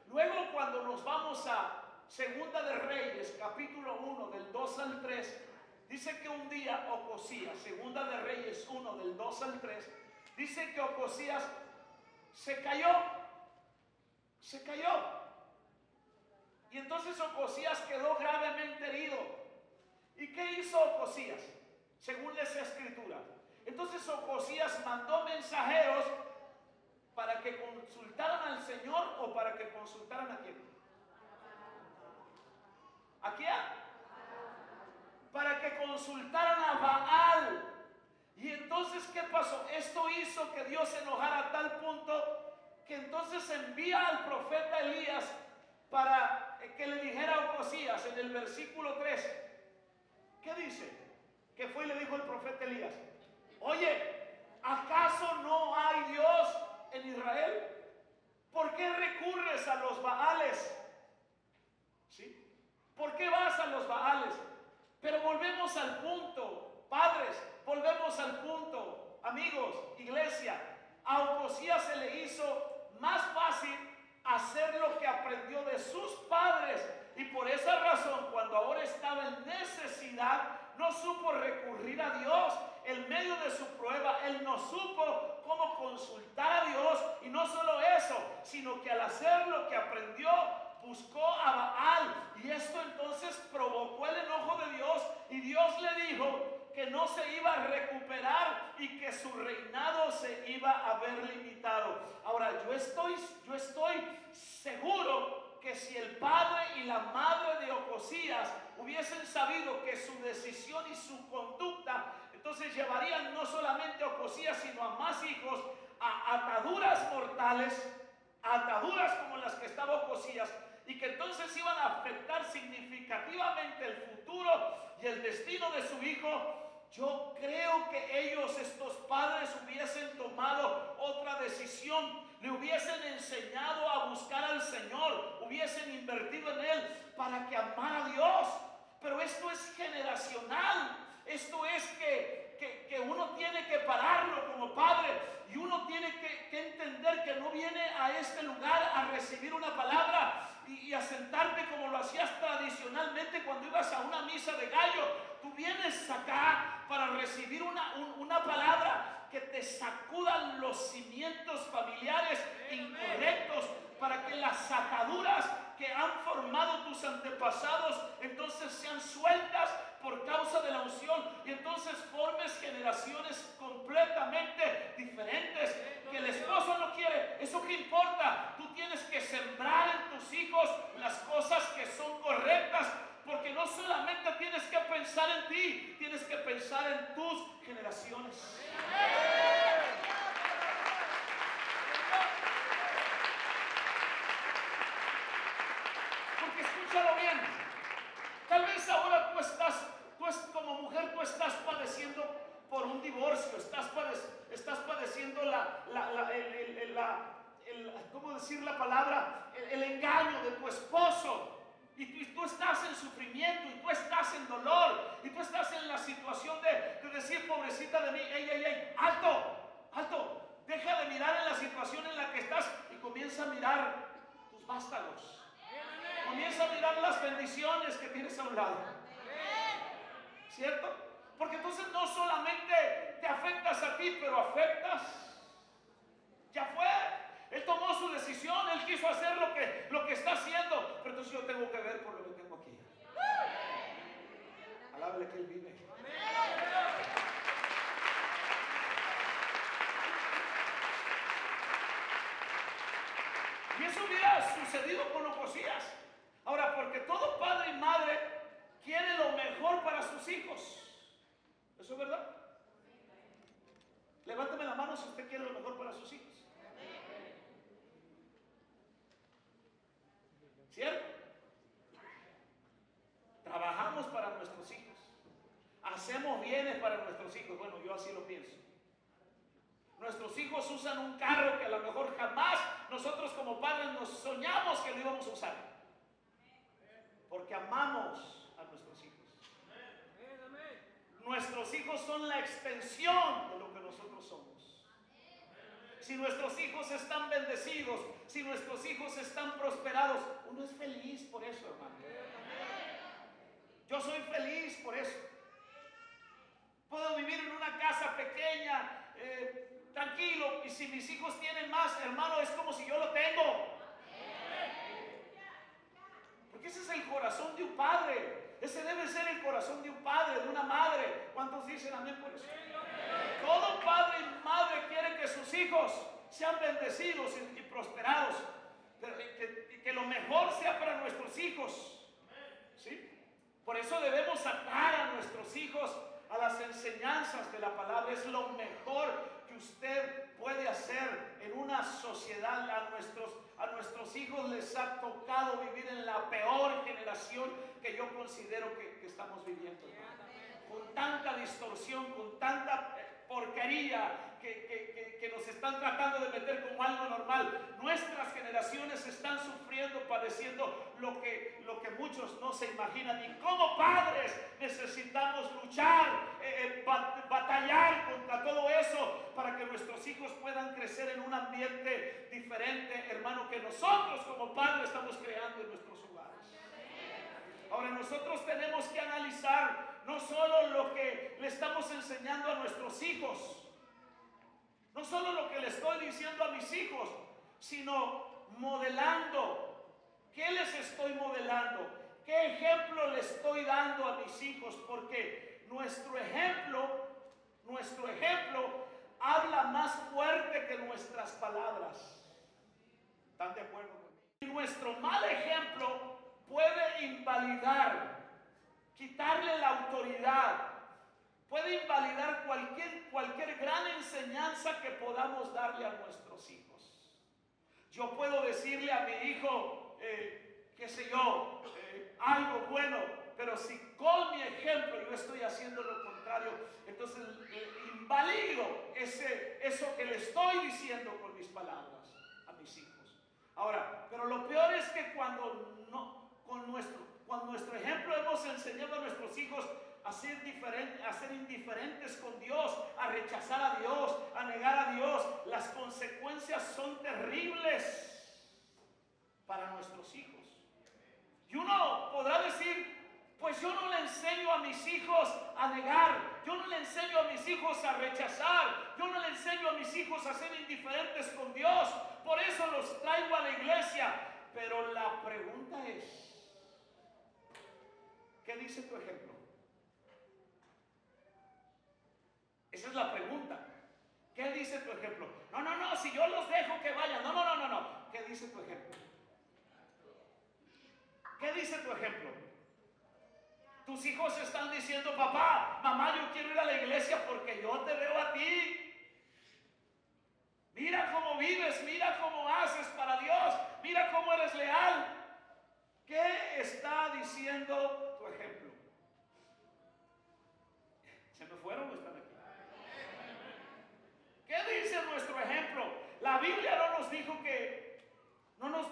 Luego, cuando nos vamos a Segunda de Reyes, capítulo 1, del 2 al 3, dice que un día Ocosías, Segunda de Reyes 1, del 2 al 3, dice que Ocosías se cayó. Y entonces Ocosías quedó gravemente herido. ¿Y qué hizo Ocosías? Según esa escritura. Entonces Ocosías mandó mensajeros para que consultaran al Señor, o para que consultaran a quién. ¿A quién? Para que consultaran a Baal. Y entonces, ¿qué pasó? Esto hizo que Dios se enojara a tal punto que entonces envía al profeta Elías para que le dijera a Ocosías en el versículo 3. ¿Qué dice? Que fue y le dijo el profeta Elías: oye, ¿acaso no hay Dios en Israel? ¿Por qué recurres a los Baales? ¿Sí? ¿Por qué vas a los Baales? Pero volvemos al punto, padres, volvemos al punto, amigos, iglesia. A Ocosías se le hizo más fácil hacer lo que aprendió de sus padres, y por esa razón, cuando ahora estaba en necesidad, no supo recurrir a Dios. En medio de su prueba, él no supo cómo consultar a Dios, y no solo eso, sino que al hacer lo que aprendió, buscó a Baal, y esto entonces provocó el enojo de Dios, y Dios le dijo que no se iba a recuperar y que su reinado se iba a ver limitado. Ahora, yo estoy seguro que si el padre y la madre de Ocosías hubiesen sabido que su decisión y su conducta entonces llevarían no solamente a Ocosías, sino a más hijos a ataduras mortales, ataduras como las que estaba Ocosías, y que entonces iban a afectar significativamente el futuro y el destino de su hijo, yo creo que ellos, estos padres, hubiesen tomado otra decisión, le hubiesen enseñado a buscar al Señor, hubiesen invertido en Él para que amara a Dios. Pero esto es generacional, esto es que uno tiene que pararlo como padre, y uno tiene que entender que no viene a este lugar a recibir una palabra y a sentarte como lo hacías tradicionalmente cuando ibas a una misa de gallo. Tú vienes acá para recibir una palabra que te sacudan los cimientos familiares incorrectos, para que las ataduras que han formado tus antepasados entonces sean sueltas por causa de la unción, y entonces formes generaciones completamente diferentes. Que el esposo no quiere, ¿eso qué importa? Tú tienes que sembrar en tus hijos las cosas que son correctas, porque no solamente tienes que pensar en ti, tienes que pensar en tus generaciones. Porque escúchalo bien, tal vez ahora tú como mujer, tú estás padeciendo por un divorcio, estás padeciendo ¿cómo decir la palabra? El engaño de tu esposo. Y tú estás en sufrimiento, y tú estás en dolor, y tú estás en la situación de decir: pobrecita de mí. ¡Ey! ¡Alto! Deja de mirar en la situación en la que estás y comienza a mirar tus vástagos. Comienza a mirar las bendiciones que tienes a un lado. ¿Cierto? Porque entonces no solamente te afectas a ti, pero afectas. Ya fue. Él tomó su decisión, él quiso hacer lo que está haciendo. Pero entonces yo tengo que ver por lo que tengo aquí. Alábale que él vive. Y eso hubiera sucedido con Ocosías. Ahora, porque todo padre y madre quiere lo mejor para sus hijos. ¿Eso es verdad? Levántame la mano si usted quiere lo mejor para sus hijos. ¿Cierto? Trabajamos para nuestros hijos. Hacemos bienes para nuestros hijos. Bueno, yo así lo pienso. Nuestros hijos usan un carro que a lo mejor jamás nosotros como padres nos soñamos que lo íbamos a usar. Porque amamos a nuestros hijos. Nuestros hijos son la extensión de lo que nosotros somos. Si nuestros hijos están bendecidos, si nuestros hijos están prosperados, uno es feliz por eso, hermano. Yo soy feliz por eso. Puedo vivir en una casa pequeña, tranquilo, y si mis hijos tienen más, hermano, es como si yo lo tengo. Porque ese es el corazón de un padre. Ese debe ser el corazón de un padre, de una madre. ¿Cuántos dicen amén por eso? Todo padre y madre quiere que sus hijos sean bendecidos y prosperados. Que lo mejor sea para nuestros hijos. ¿Sí? Por eso debemos atar a nuestros hijos a las enseñanzas de la palabra. Es lo mejor que usted puede hacer en una sociedad. A nuestros hijos les ha tocado vivir en la peor generación que yo considero que estamos viviendo, ¿no? Con tanta distorsión, con tanta porquería que nos están tratando de meter como algo normal. Nuestras generaciones están sufriendo, padeciendo lo que muchos no se imaginan. Y como padres necesitamos luchar, batallar contra todo eso para que nuestros hijos puedan crecer en un ambiente diferente, hermano, que nosotros como padres estamos creando en nuestros hogares. Ahora nosotros tenemos que analizar no solo lo que le estamos enseñando a nuestros hijos, no solo lo que le estoy diciendo a mis hijos, sino modelando. ¿Qué les estoy modelando? ¿Qué ejemplo le estoy dando a mis hijos? Porque nuestro ejemplo habla más fuerte que nuestras palabras. ¿Están de acuerdo conmigo? Y nuestro mal ejemplo puede invalidar, quitarle la autoridad, puede invalidar cualquier gran enseñanza que podamos darle a nuestros hijos. Yo puedo decirle a mi hijo, qué sé yo, algo bueno, pero si con mi ejemplo yo estoy haciendo lo contrario, entonces invalido eso que le estoy diciendo con mis palabras a mis hijos. Ahora, pero lo peor es que cuando nuestro ejemplo hemos enseñado a nuestros hijos a ser indiferentes con Dios, a rechazar a Dios, a negar a Dios, las consecuencias son terribles para nuestros hijos. Y uno podrá decir, pues yo no le enseño a mis hijos a negar, yo no le enseño a mis hijos a rechazar, yo no le enseño a mis hijos a ser indiferentes con Dios, por eso los traigo a la iglesia. Pero la pregunta es, ¿qué dice tu ejemplo? Esa es la pregunta. ¿Qué dice tu ejemplo? No, si yo los dejo que vayan. No. ¿Qué dice tu ejemplo? ¿Qué dice tu ejemplo? Tus hijos están diciendo, papá, mamá, yo quiero ir a la iglesia porque yo te veo a ti. Mira cómo vives, mira cómo haces para Dios, mira cómo eres leal. ¿Qué está diciendo tu ejemplo? ¿Se me fueron o están aquí? ¿Qué dice nuestro ejemplo? La Biblia no nos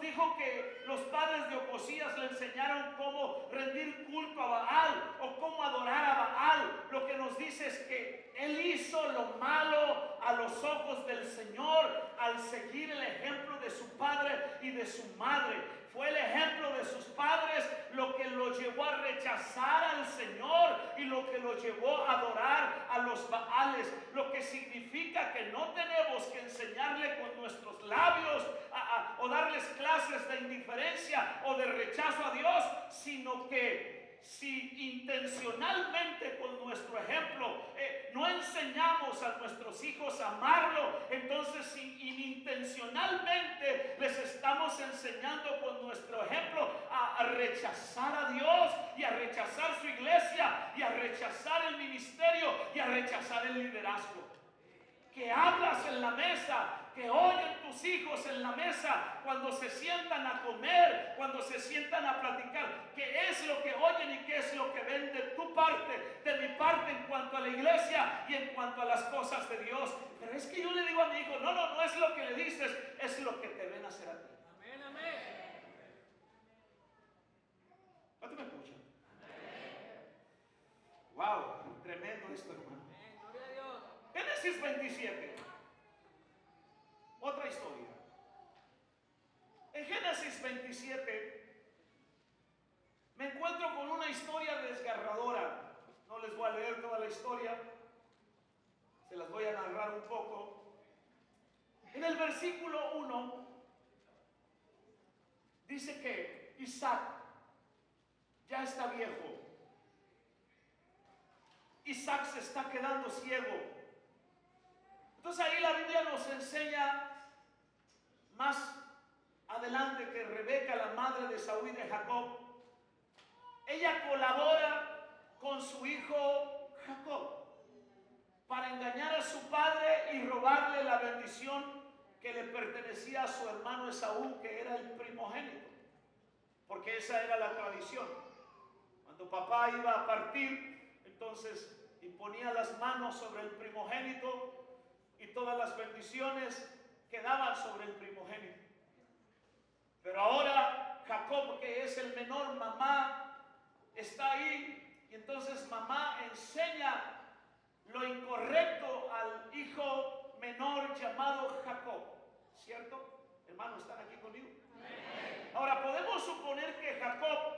dijo que los padres de Ocosías le enseñaron cómo rendir culto a Baal o cómo adorar a Baal. Lo que nos dice es que él hizo lo malo a los ojos del Señor al seguir el ejemplo de de su padre y de su madre. Fue el ejemplo de sus padres lo que los llevó a rechazar al Señor y lo que los llevó a adorar a los Baales. Lo que significa que no tenemos que enseñarle con nuestros labios o darles clases de indiferencia o de rechazo a Dios, sino que si intencionalmente con nuestro ejemplo no enseñamos a nuestros hijos a amarlo, entonces si inintencionalmente les estamos enseñando con nuestro ejemplo a rechazar a Dios y a rechazar su iglesia y a rechazar el ministerio y a rechazar el liderazgo. Que hablas en la mesa, que oyen tus hijos en la mesa cuando se sientan a comer, cuando se sientan a platicar, qué es lo que oyen y qué es lo que ven de tu parte, de mi parte en cuanto a la iglesia y en cuanto a las cosas de Dios. Pero es que yo le digo a mi hijo, no es lo que le dices, es lo que te ven hacer a ti. Amén, amén. ¿Cuánto me escuchan? Wow, tremendo esto, hermano. Amén, gloria a Dios. Génesis 27. Otra historia. En Génesis 27 me encuentro con una historia desgarradora. No les voy a leer toda la historia, se las voy a narrar un poco. En el versículo 1 dice que Isaac ya está viejo. Isaac se está quedando ciego. Entonces ahí la Biblia nos enseña más adelante que Rebeca, la madre de Saúl y de Jacob, ella colabora con su hijo Jacob para engañar a su padre y robarle la bendición que le pertenecía a su hermano Esaú, que era el primogénito, porque esa era la tradición. Cuando papá iba a partir, entonces imponía las manos sobre el primogénito y todas las bendiciones quedaban sobre el primogénito. Pero ahora Jacob, que es el menor, mamá está ahí, y entonces mamá enseña lo incorrecto al hijo menor llamado Jacob. ¿Cierto? Hermanos, ¿están aquí conmigo? Amén. Ahora podemos suponer que Jacob,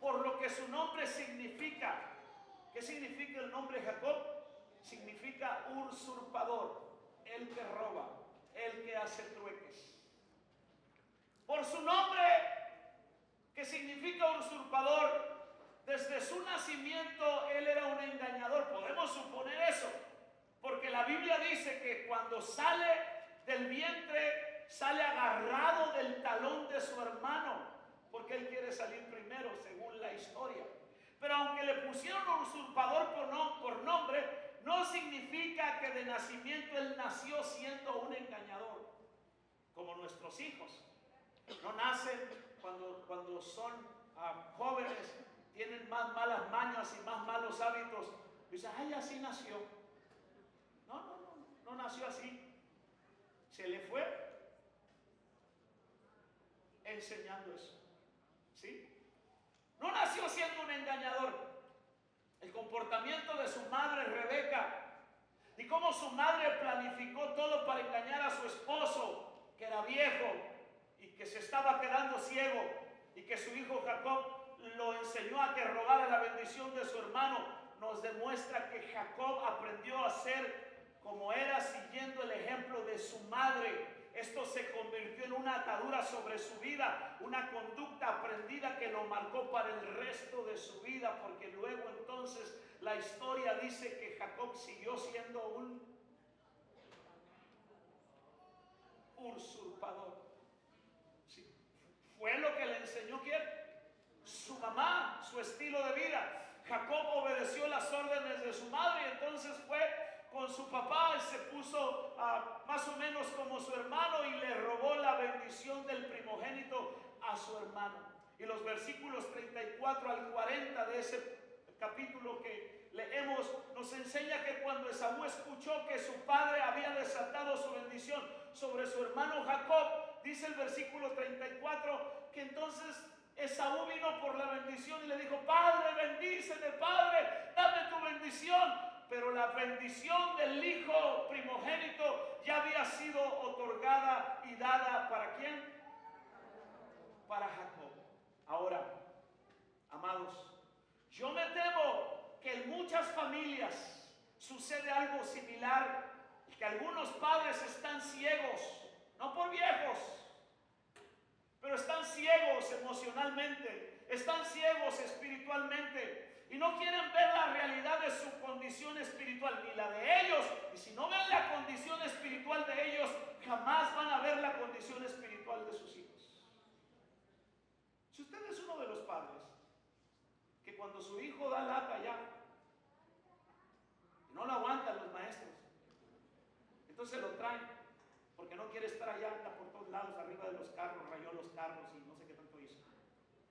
por lo que su nombre significa, ¿qué significa el nombre Jacob? Significa usurpador, el que roba, el que hace trueques. Por su nombre, que significa usurpador, desde su nacimiento él era un engañador. Podemos suponer eso, porque la Biblia dice que cuando sale del vientre, sale agarrado del talón de su hermano, porque él quiere salir primero, según la historia. Pero aunque le pusieron usurpador por nombre, no significa que de nacimiento él nació siendo un engañador, como nuestros hijos. No nacen cuando son jóvenes, tienen más malas mañas y más malos hábitos. Dicen, ay, así nació. No nació así. Se le fue enseñando eso. ¿Sí? No nació siendo un engañador. El comportamiento de su madre Rebeca y cómo su madre planificó todo para engañar a su esposo, que era viejo y que se estaba quedando ciego, y que su hijo Jacob lo enseñó a que robara la bendición de su hermano, nos demuestra que Jacob aprendió a ser como era siguiendo el ejemplo de su madre. Esto se convirtió en una atadura sobre su vida, una conducta aprendida que lo marcó para el resto de su vida, porque luego entonces la historia dice que Jacob siguió siendo un usurpador. Sí. Fue lo que le enseñó ¿quién? Su mamá, su estilo de vida. Jacob obedeció las órdenes de su madre y entonces fue con su papá y se puso más o menos como su hermano y le robó la bendición del primogénito a su hermano. Y los versículos 34 al 40 de ese capítulo que leemos nos enseña que cuando Esaú escuchó que su padre había desatado su bendición sobre su hermano Jacob, dice el versículo 34 que entonces Esaú vino por la bendición y le dijo, padre, bendíceme, padre, dame tu bendición. pero la bendición del hijo primogénito ya había sido otorgada y dada ¿para quién? Para Jacob. Ahora, amados, yo me temo que en muchas familias sucede algo similar, que algunos padres están ciegos, no por viejos, pero están ciegos emocionalmente, están ciegos espiritualmente y no quieren ver la realidad de su condición espiritual, ni la de ellos. Y si no ven la condición espiritual de ellos, jamás van a ver la condición espiritual de sus hijos. Si usted es uno de los padres que cuando su hijo da lata ya, no lo aguantan los maestros, entonces lo traen, porque no quiere estar allá, anda por todos lados, arriba de los carros, rayó los carros y no sé qué tanto hizo.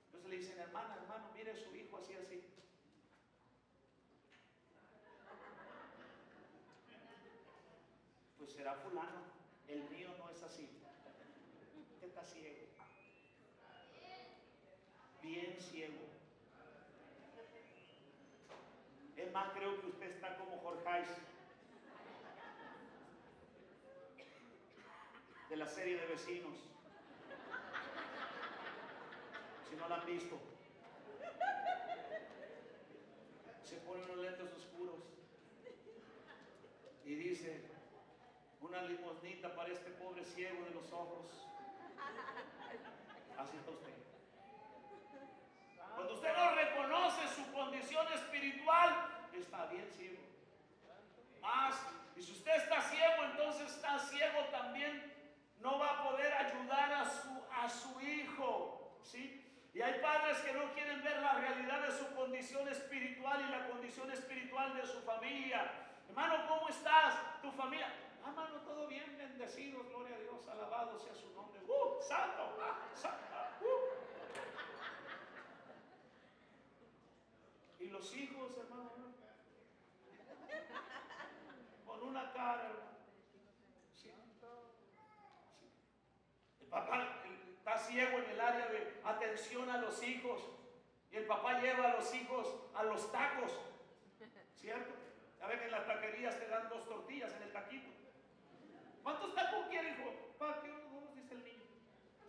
Entonces le dicen, hermano, mire a su hijo así, así. Pues será fulano, el mío no es así. Usted está ciego. Bien ciego. Es más, creo que usted está como Jorge de la serie de Vecinos. Si no la han visto, se pone unos lentes oscuros y dice, una limosnita para este pobre ciego de los ojos. Así está usted. Cuando usted no reconoce su condición espiritual, está bien ciego. Más, y si usted está ciego, entonces está ciego también, no va a poder ayudar a su hijo, ¿sí? Y hay padres que no quieren ver la realidad de su condición espiritual y la condición espiritual de su familia. Hermano, ¿cómo estás? ¿Tu familia? Hermano, todo bien, bendecidos, gloria a Dios, alabado sea su nombre. ¡Santo! Y los hijos, hermano, con una cara, ¿sí? Sí. El papá está ciego en el área de atención a los hijos, y el papá lleva a los hijos a los tacos, ¿cierto? A ver, en las taquerías te dan 2 tortillas en el taquito. ¿Cuántos tacos quiere, hijo? Pa, ¿qué dos? Dice el niño.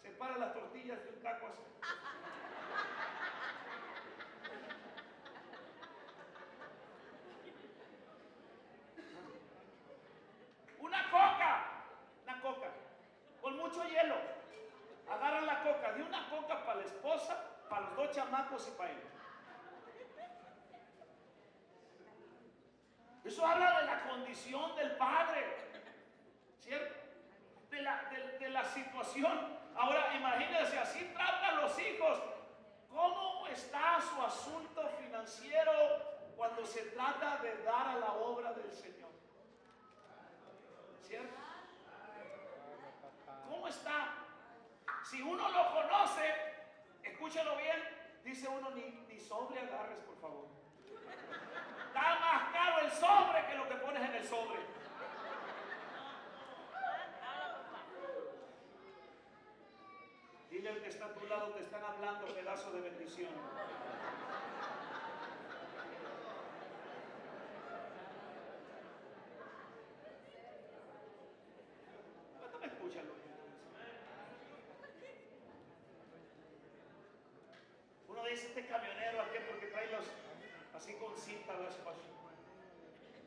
Separa las tortillas de un taco así. Una coca, con mucho hielo. Agarran la coca, de una coca para la esposa, para los 2 chamacos y para él. Eso habla de la condición del padre, ¿cierto? De la situación. Ahora imagínense, así tratan los hijos. ¿Cómo está su asunto financiero cuando se trata de dar a la obra del Señor? ¿Cierto? ¿Cómo está? Si uno lo conoce, escúchalo bien, dice uno, ni sobre agarres, por favor. Está más caro el sobre que lo que pones en el sobre. Dile al que está a tu lado, te están hablando, pedazo de bendición. ¿Cuánto me escuchan? Uno dice, este camionero aquí porque trae los así con cinta, ¿verdad?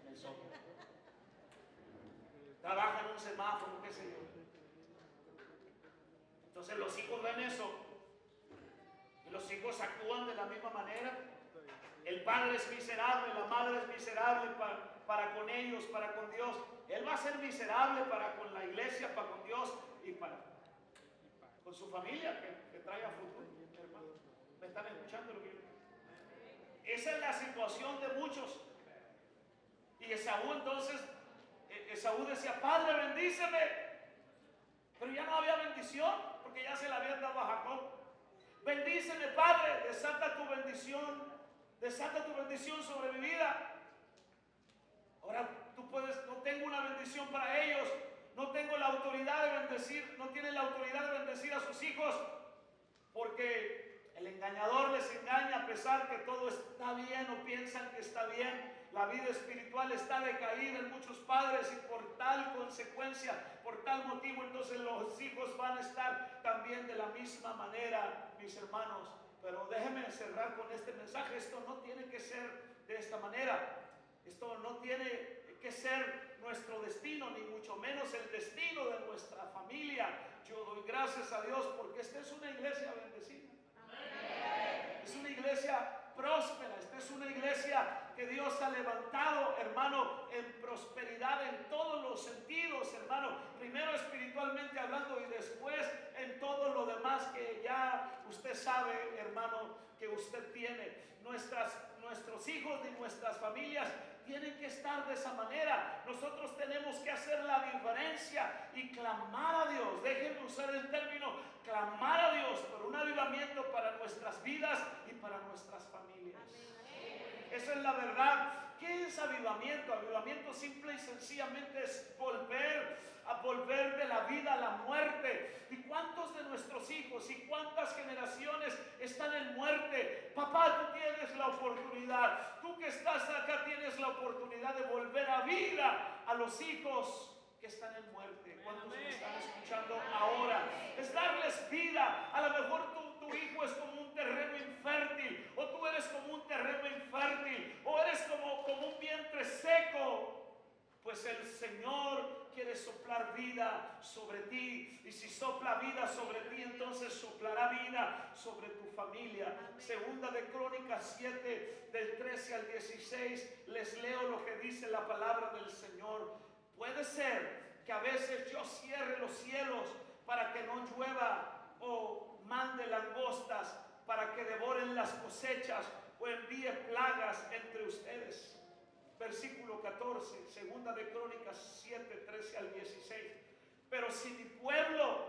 En el sol. Trabaja en un semáforo, qué sé yo. Entonces los hijos ven eso y los hijos actúan de la misma manera. El padre es miserable, la madre es miserable para con ellos, para con Dios. Él va a ser miserable para con la iglesia, para con Dios y para con su familia que traiga fruto. ¿Me están escuchando lo que yo digo? Esa es la situación de muchos. Y Esaú entonces, Esaú decía, Padre, bendíceme. Pero ya no había bendición, porque ya se la habían dado a Jacob. Bendíceme, Padre, desata tu bendición sobre mi vida. Ahora tú puedes, no tengo una bendición para ellos, no tengo la autoridad de bendecir, no tienen la autoridad de bendecir a sus hijos, porque el engañador les engaña a pesar que todo está bien o piensan que está bien. La vida espiritual está decaída en muchos padres y por tal consecuencia, por tal motivo, entonces los hijos van a estar también de la misma manera, mis hermanos. Pero déjenme cerrar con este mensaje. Esto no tiene que ser de esta manera. Esto no tiene que ser nuestro destino, ni mucho menos el destino de nuestra familia. Yo doy gracias a Dios porque esta es una iglesia bendecida. Es una iglesia próspera. Esta es una iglesia que Dios ha levantado, hermano, en prosperidad en todos los sentidos, hermano. Primero espiritualmente hablando y después en todo lo demás que ya usted sabe, hermano, que usted tiene. Nuestros hijos y nuestras familias tienen que estar de esa manera. Nosotros tenemos que hacer la diferencia y clamar a Dios. Déjenme usar el término clamar a Dios por un avivamiento para nuestras vidas y para nuestras familias. Esa es la verdad. ¿Qué es avivamiento? Avivamiento simple y sencillamente es volver de la vida a la muerte. ¿Y cuántos de nuestros hijos y cuántas generaciones están en muerte? Papá, tú tienes la oportunidad. Tú que estás acá tienes la oportunidad de volver a vida a los hijos que están en muerte. ¿Cuántos me están escuchando ahora? Es darles vida. A lo mejor tu hijo es como un terreno infértil, o tú eres como un terreno infértil, o eres como un vientre seco. Pues el Señor quiere soplar vida sobre ti, y si sopla vida sobre ti, entonces soplará vida sobre tu familia. Segunda de Crónicas 7, del 13 al 16, les leo lo que dice la palabra del Señor. Puede ser que a veces yo cierre los cielos para que no llueva, o mande langostas para que devoren las cosechas, o envíe plagas entre ustedes. Versículo 14, segunda de Crónicas 7, 13 al 16. Pero si mi pueblo,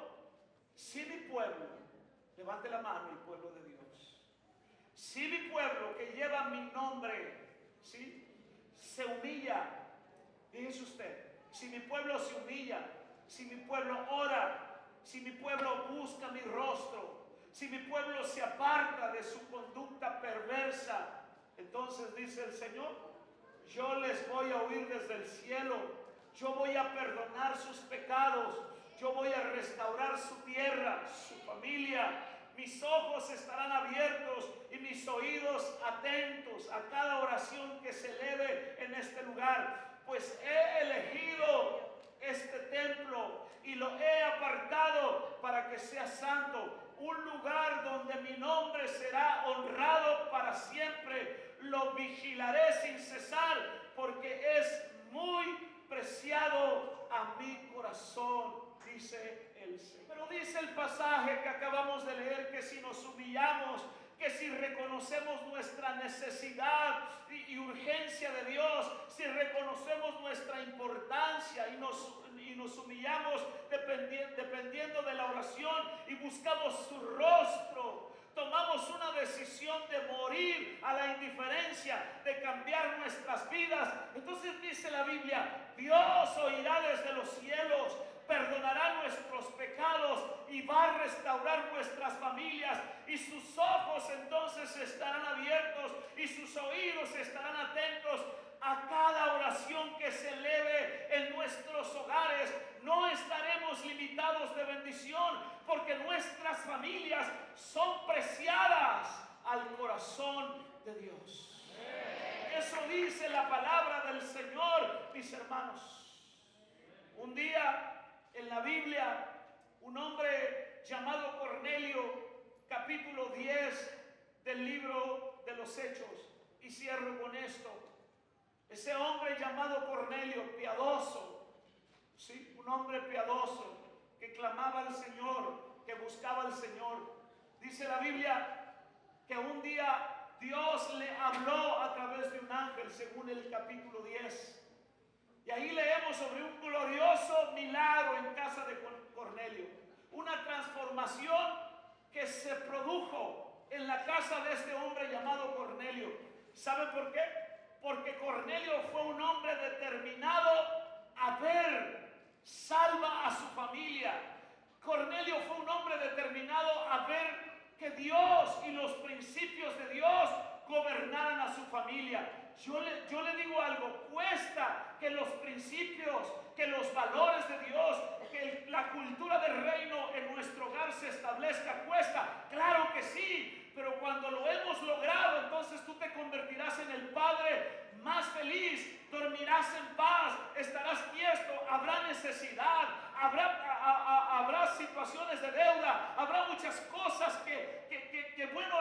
levante la mano el pueblo de Dios. Si mi pueblo que lleva mi nombre, ¿sí?, se humilla, fíjese usted, si mi pueblo se humilla, si mi pueblo ora, si mi pueblo busca mi rostro, si mi pueblo se aparta de su conducta perversa, entonces dice el Señor, yo les voy a oír desde el cielo, yo voy a perdonar sus pecados, yo voy a restaurar su tierra, su familia. Mis ojos estarán abiertos y mis oídos atentos a cada oración que se eleve en este lugar, pues he elegido este templo y lo he apartado para que sea santo, un lugar donde mi nombre será honrado para siempre. Lo vigilaré sin cesar porque es muy preciado a mi corazón, dice el Señor. Pero dice el pasaje que acabamos de leer que si nos humillamos, que si reconocemos nuestra necesidad y urgencia de Dios, si reconocemos nuestra importancia y nos humillamos dependiendo de la oración y buscamos su rostro, tomamos una decisión de morir a la indiferencia, de cambiar nuestras vidas, entonces dice la Biblia, Dios oirá desde los cielos, perdonará nuestros pecados y va a restaurar nuestras familias, y sus ojos entonces estarán abiertos y sus oídos estarán atentos a cada oración que se eleve en nuestros hogares. No estaremos limitados de bendición porque nuestras familias son preciadas al corazón de Dios. Eso dice la palabra del Señor, mis hermanos. Un día en la Biblia, un hombre llamado Cornelio, capítulo 10 del libro de los Hechos, y cierro con esto. Ese hombre llamado Cornelio, piadoso, ¿sí?, un hombre piadoso que clamaba al Señor, que buscaba al Señor. Dice la Biblia que un día Dios le habló a través de un ángel, según el capítulo 10. Y ahí leemos sobre un glorioso milagro en casa de Cornelio. Una transformación que se produjo en la casa de este hombre llamado Cornelio. ¿Sabe por qué? Porque Cornelio fue un hombre determinado a ver salva a su familia. Cornelio fue un hombre determinado a ver que Dios y los principios de Dios gobernaran a su familia. yo le digo algo, cuesta que los principios, que los valores de Dios, que la cultura del reino en nuestro hogar se establezca, cuesta. Claro que sí, pero cuando lo hemos logrado, entonces tú te convertirás en el padre más feliz, dormirás en paz, estarás quieto, habrá necesidad, habrá situaciones de deuda, habrá muchas cosas que bueno,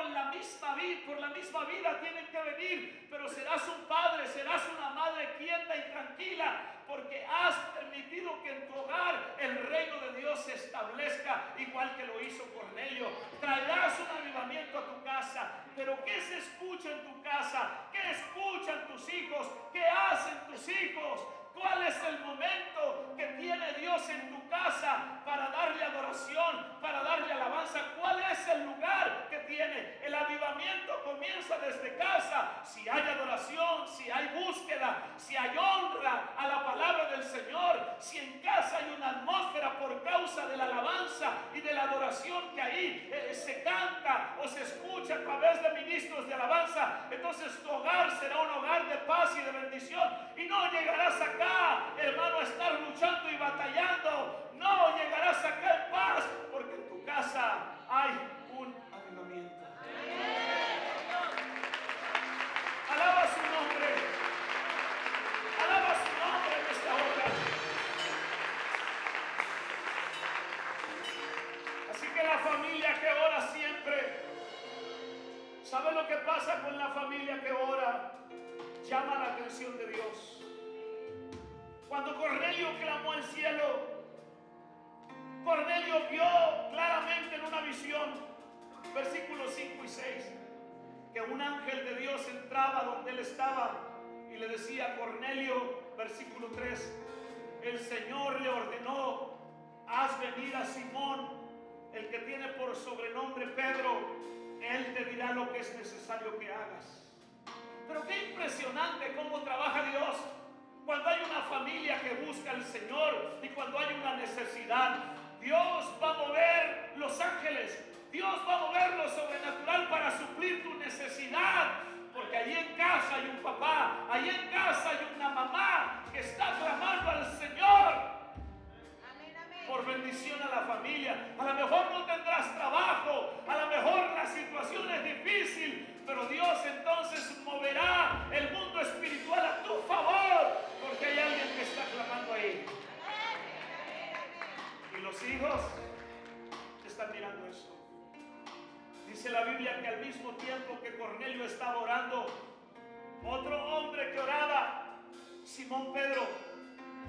por la misma vida tienen que venir, pero serás un padre, serás una madre quieta y tranquila, porque has permitido que en tu hogar el reino de Dios se establezca igual que lo hizo Cornelio. Traerás un avivamiento a tu casa, pero ¿qué se escucha en tu casa? ¿Qué escuchan tus hijos? ¿Qué hacen tus hijos? ¿Cuál es el momento que tiene Dios en tu casa para darle adoración, para darle alabanza? ¿Cuál es el lugar que tiene? El avivamiento comienza desde casa. Si hay adoración, si hay búsqueda, si hay honra a la palabra del Señor, si en casa hay una atmósfera por causa de la alabanza y de la adoración que ahí se canta o se escucha a través de ministros de alabanza, entonces tu hogar será un hogar de paz y de bendición, y no llegarás acá, hermano, a estar luchando y batallando. No llegarás acá en paz, porque en tu casa hay un avivamiento. Alaba su nombre. Alaba su nombre en esta hora. Así que la familia que ora siempre, ¿sabe lo que pasa con la familia que ora? Llama la atención de Dios. Cuando Cornelio clamó al cielo, Cornelio vio claramente en una visión, versículos 5 y 6, que un ángel de Dios entraba donde él estaba y le decía a Cornelio, versículo 3, el Señor le ordenó, haz venir a Simón, el que tiene por sobrenombre Pedro, él te dirá lo que es necesario que hagas. Pero qué impresionante cómo trabaja Dios. Cuando hay una familia que busca al Señor y cuando hay una necesidad, Dios va a mover los ángeles, Dios va a mover lo sobrenatural para suplir tu necesidad. Porque allí en casa hay un papá, allí en casa hay una mamá que está clamando al Señor por bendición a la familia. A lo mejor no tendrás trabajo, a lo mejor la situación es difícil, pero Dios entonces moverá el mundo espiritual a tu favor, porque hay alguien que está clamando ahí. Y los hijos están mirando eso. Dice la Biblia que al mismo tiempo que Cornelio estaba orando, otro hombre que oraba, Simón Pedro,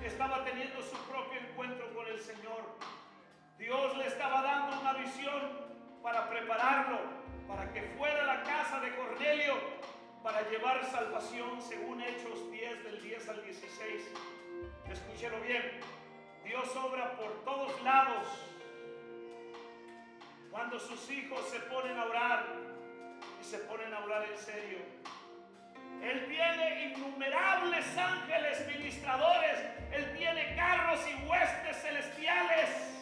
estaba teniendo su propio encuentro con el Señor. Dios le estaba dando una visión para prepararlo, para que fuera a la casa de Cornelio para llevar salvación, según Hechos 10 del 10 al 16. Escúchelo bien. Dios obra por todos lados cuando sus hijos se ponen a orar y se ponen a orar en serio. Él tiene innumerables ángeles ministradores. Él tiene carros y huestes celestiales.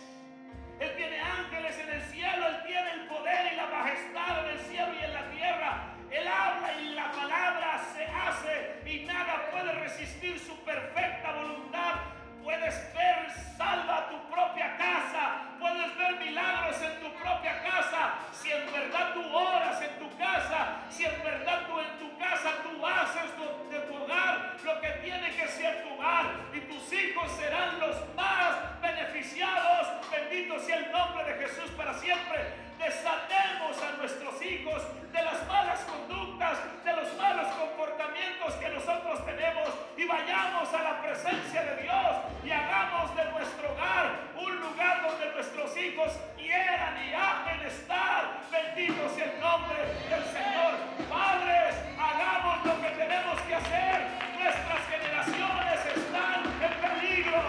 Él tiene ángeles en el cielo. Él tiene el poder y la majestad en el cielo y en la tierra. Él habla y la palabra se hace y nada puede resistir su perfecta voluntad. Puedes ver salva a tu propia casa. Puedes ver milagros en tu propia casa. Si en verdad tú oras en tu casa, si en verdad tú en tu casa tú haces de tu hogar lo que tiene que ser tu hogar, y tus hijos serán los más beneficiados. Bendito sea el nombre de Jesús para siempre. Desatemos a nuestros hijos de las malas conductas, de los malos comportamientos que nosotros tenemos, y vayamos a la presencia de Dios y hagamos de nuestro hogar un lugar donde nuestros hijos quieran y amen estar. Bendito sea el nombre del Señor. Padres, hagamos lo que tenemos que hacer. Nuestras generaciones están en peligro.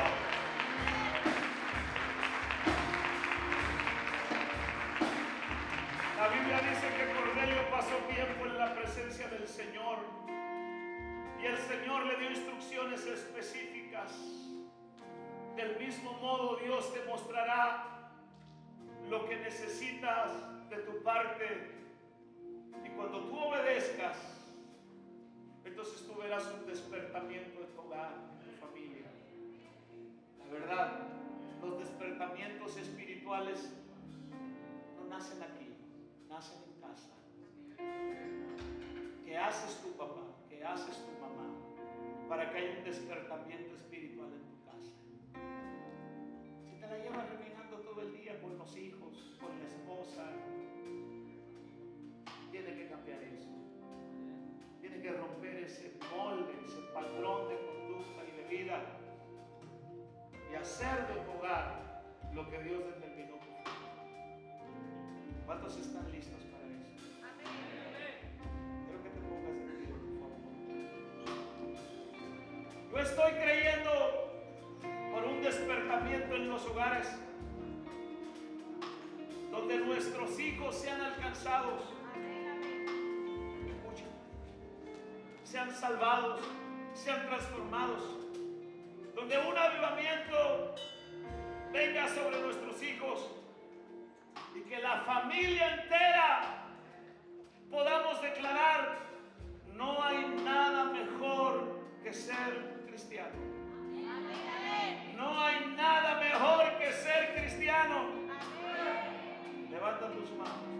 La Biblia dice que Cornelio pasó tiempo en la presencia del Señor y el Señor le dio instrucciones específicas. Del mismo modo, Dios te mostrará lo que necesitas de tu parte, y cuando tú obedezcas, entonces tú hagas un despertamiento en tu hogar, en tu familia. La verdad, los despertamientos espirituales no nacen aquí, nacen en casa. ¿Qué haces tu papá? ¿Qué haces tu mamá para que haya un despertamiento espiritual en tu casa? Si te la llevas renegando todo el día con los hijos, con la esposa, tiene que cambiar eso. Tiene que romper ese molde, ese patrón de conducta y de vida y hacer de tu hogar lo que Dios determinó. ¿Cuántos están listos para eso? Quiero que te pongas de pie, por favor. Yo estoy creyendo por un despertamiento en los hogares donde nuestros hijos sean alcanzados, escuchen, sean salvados, sean transformados, donde un avivamiento venga sobre nuestros hijos y que la familia entera podamos declarar: no hay nada mejor que ser cristiano. No hay nada mejor que ser cristiano. Levanta tus manos.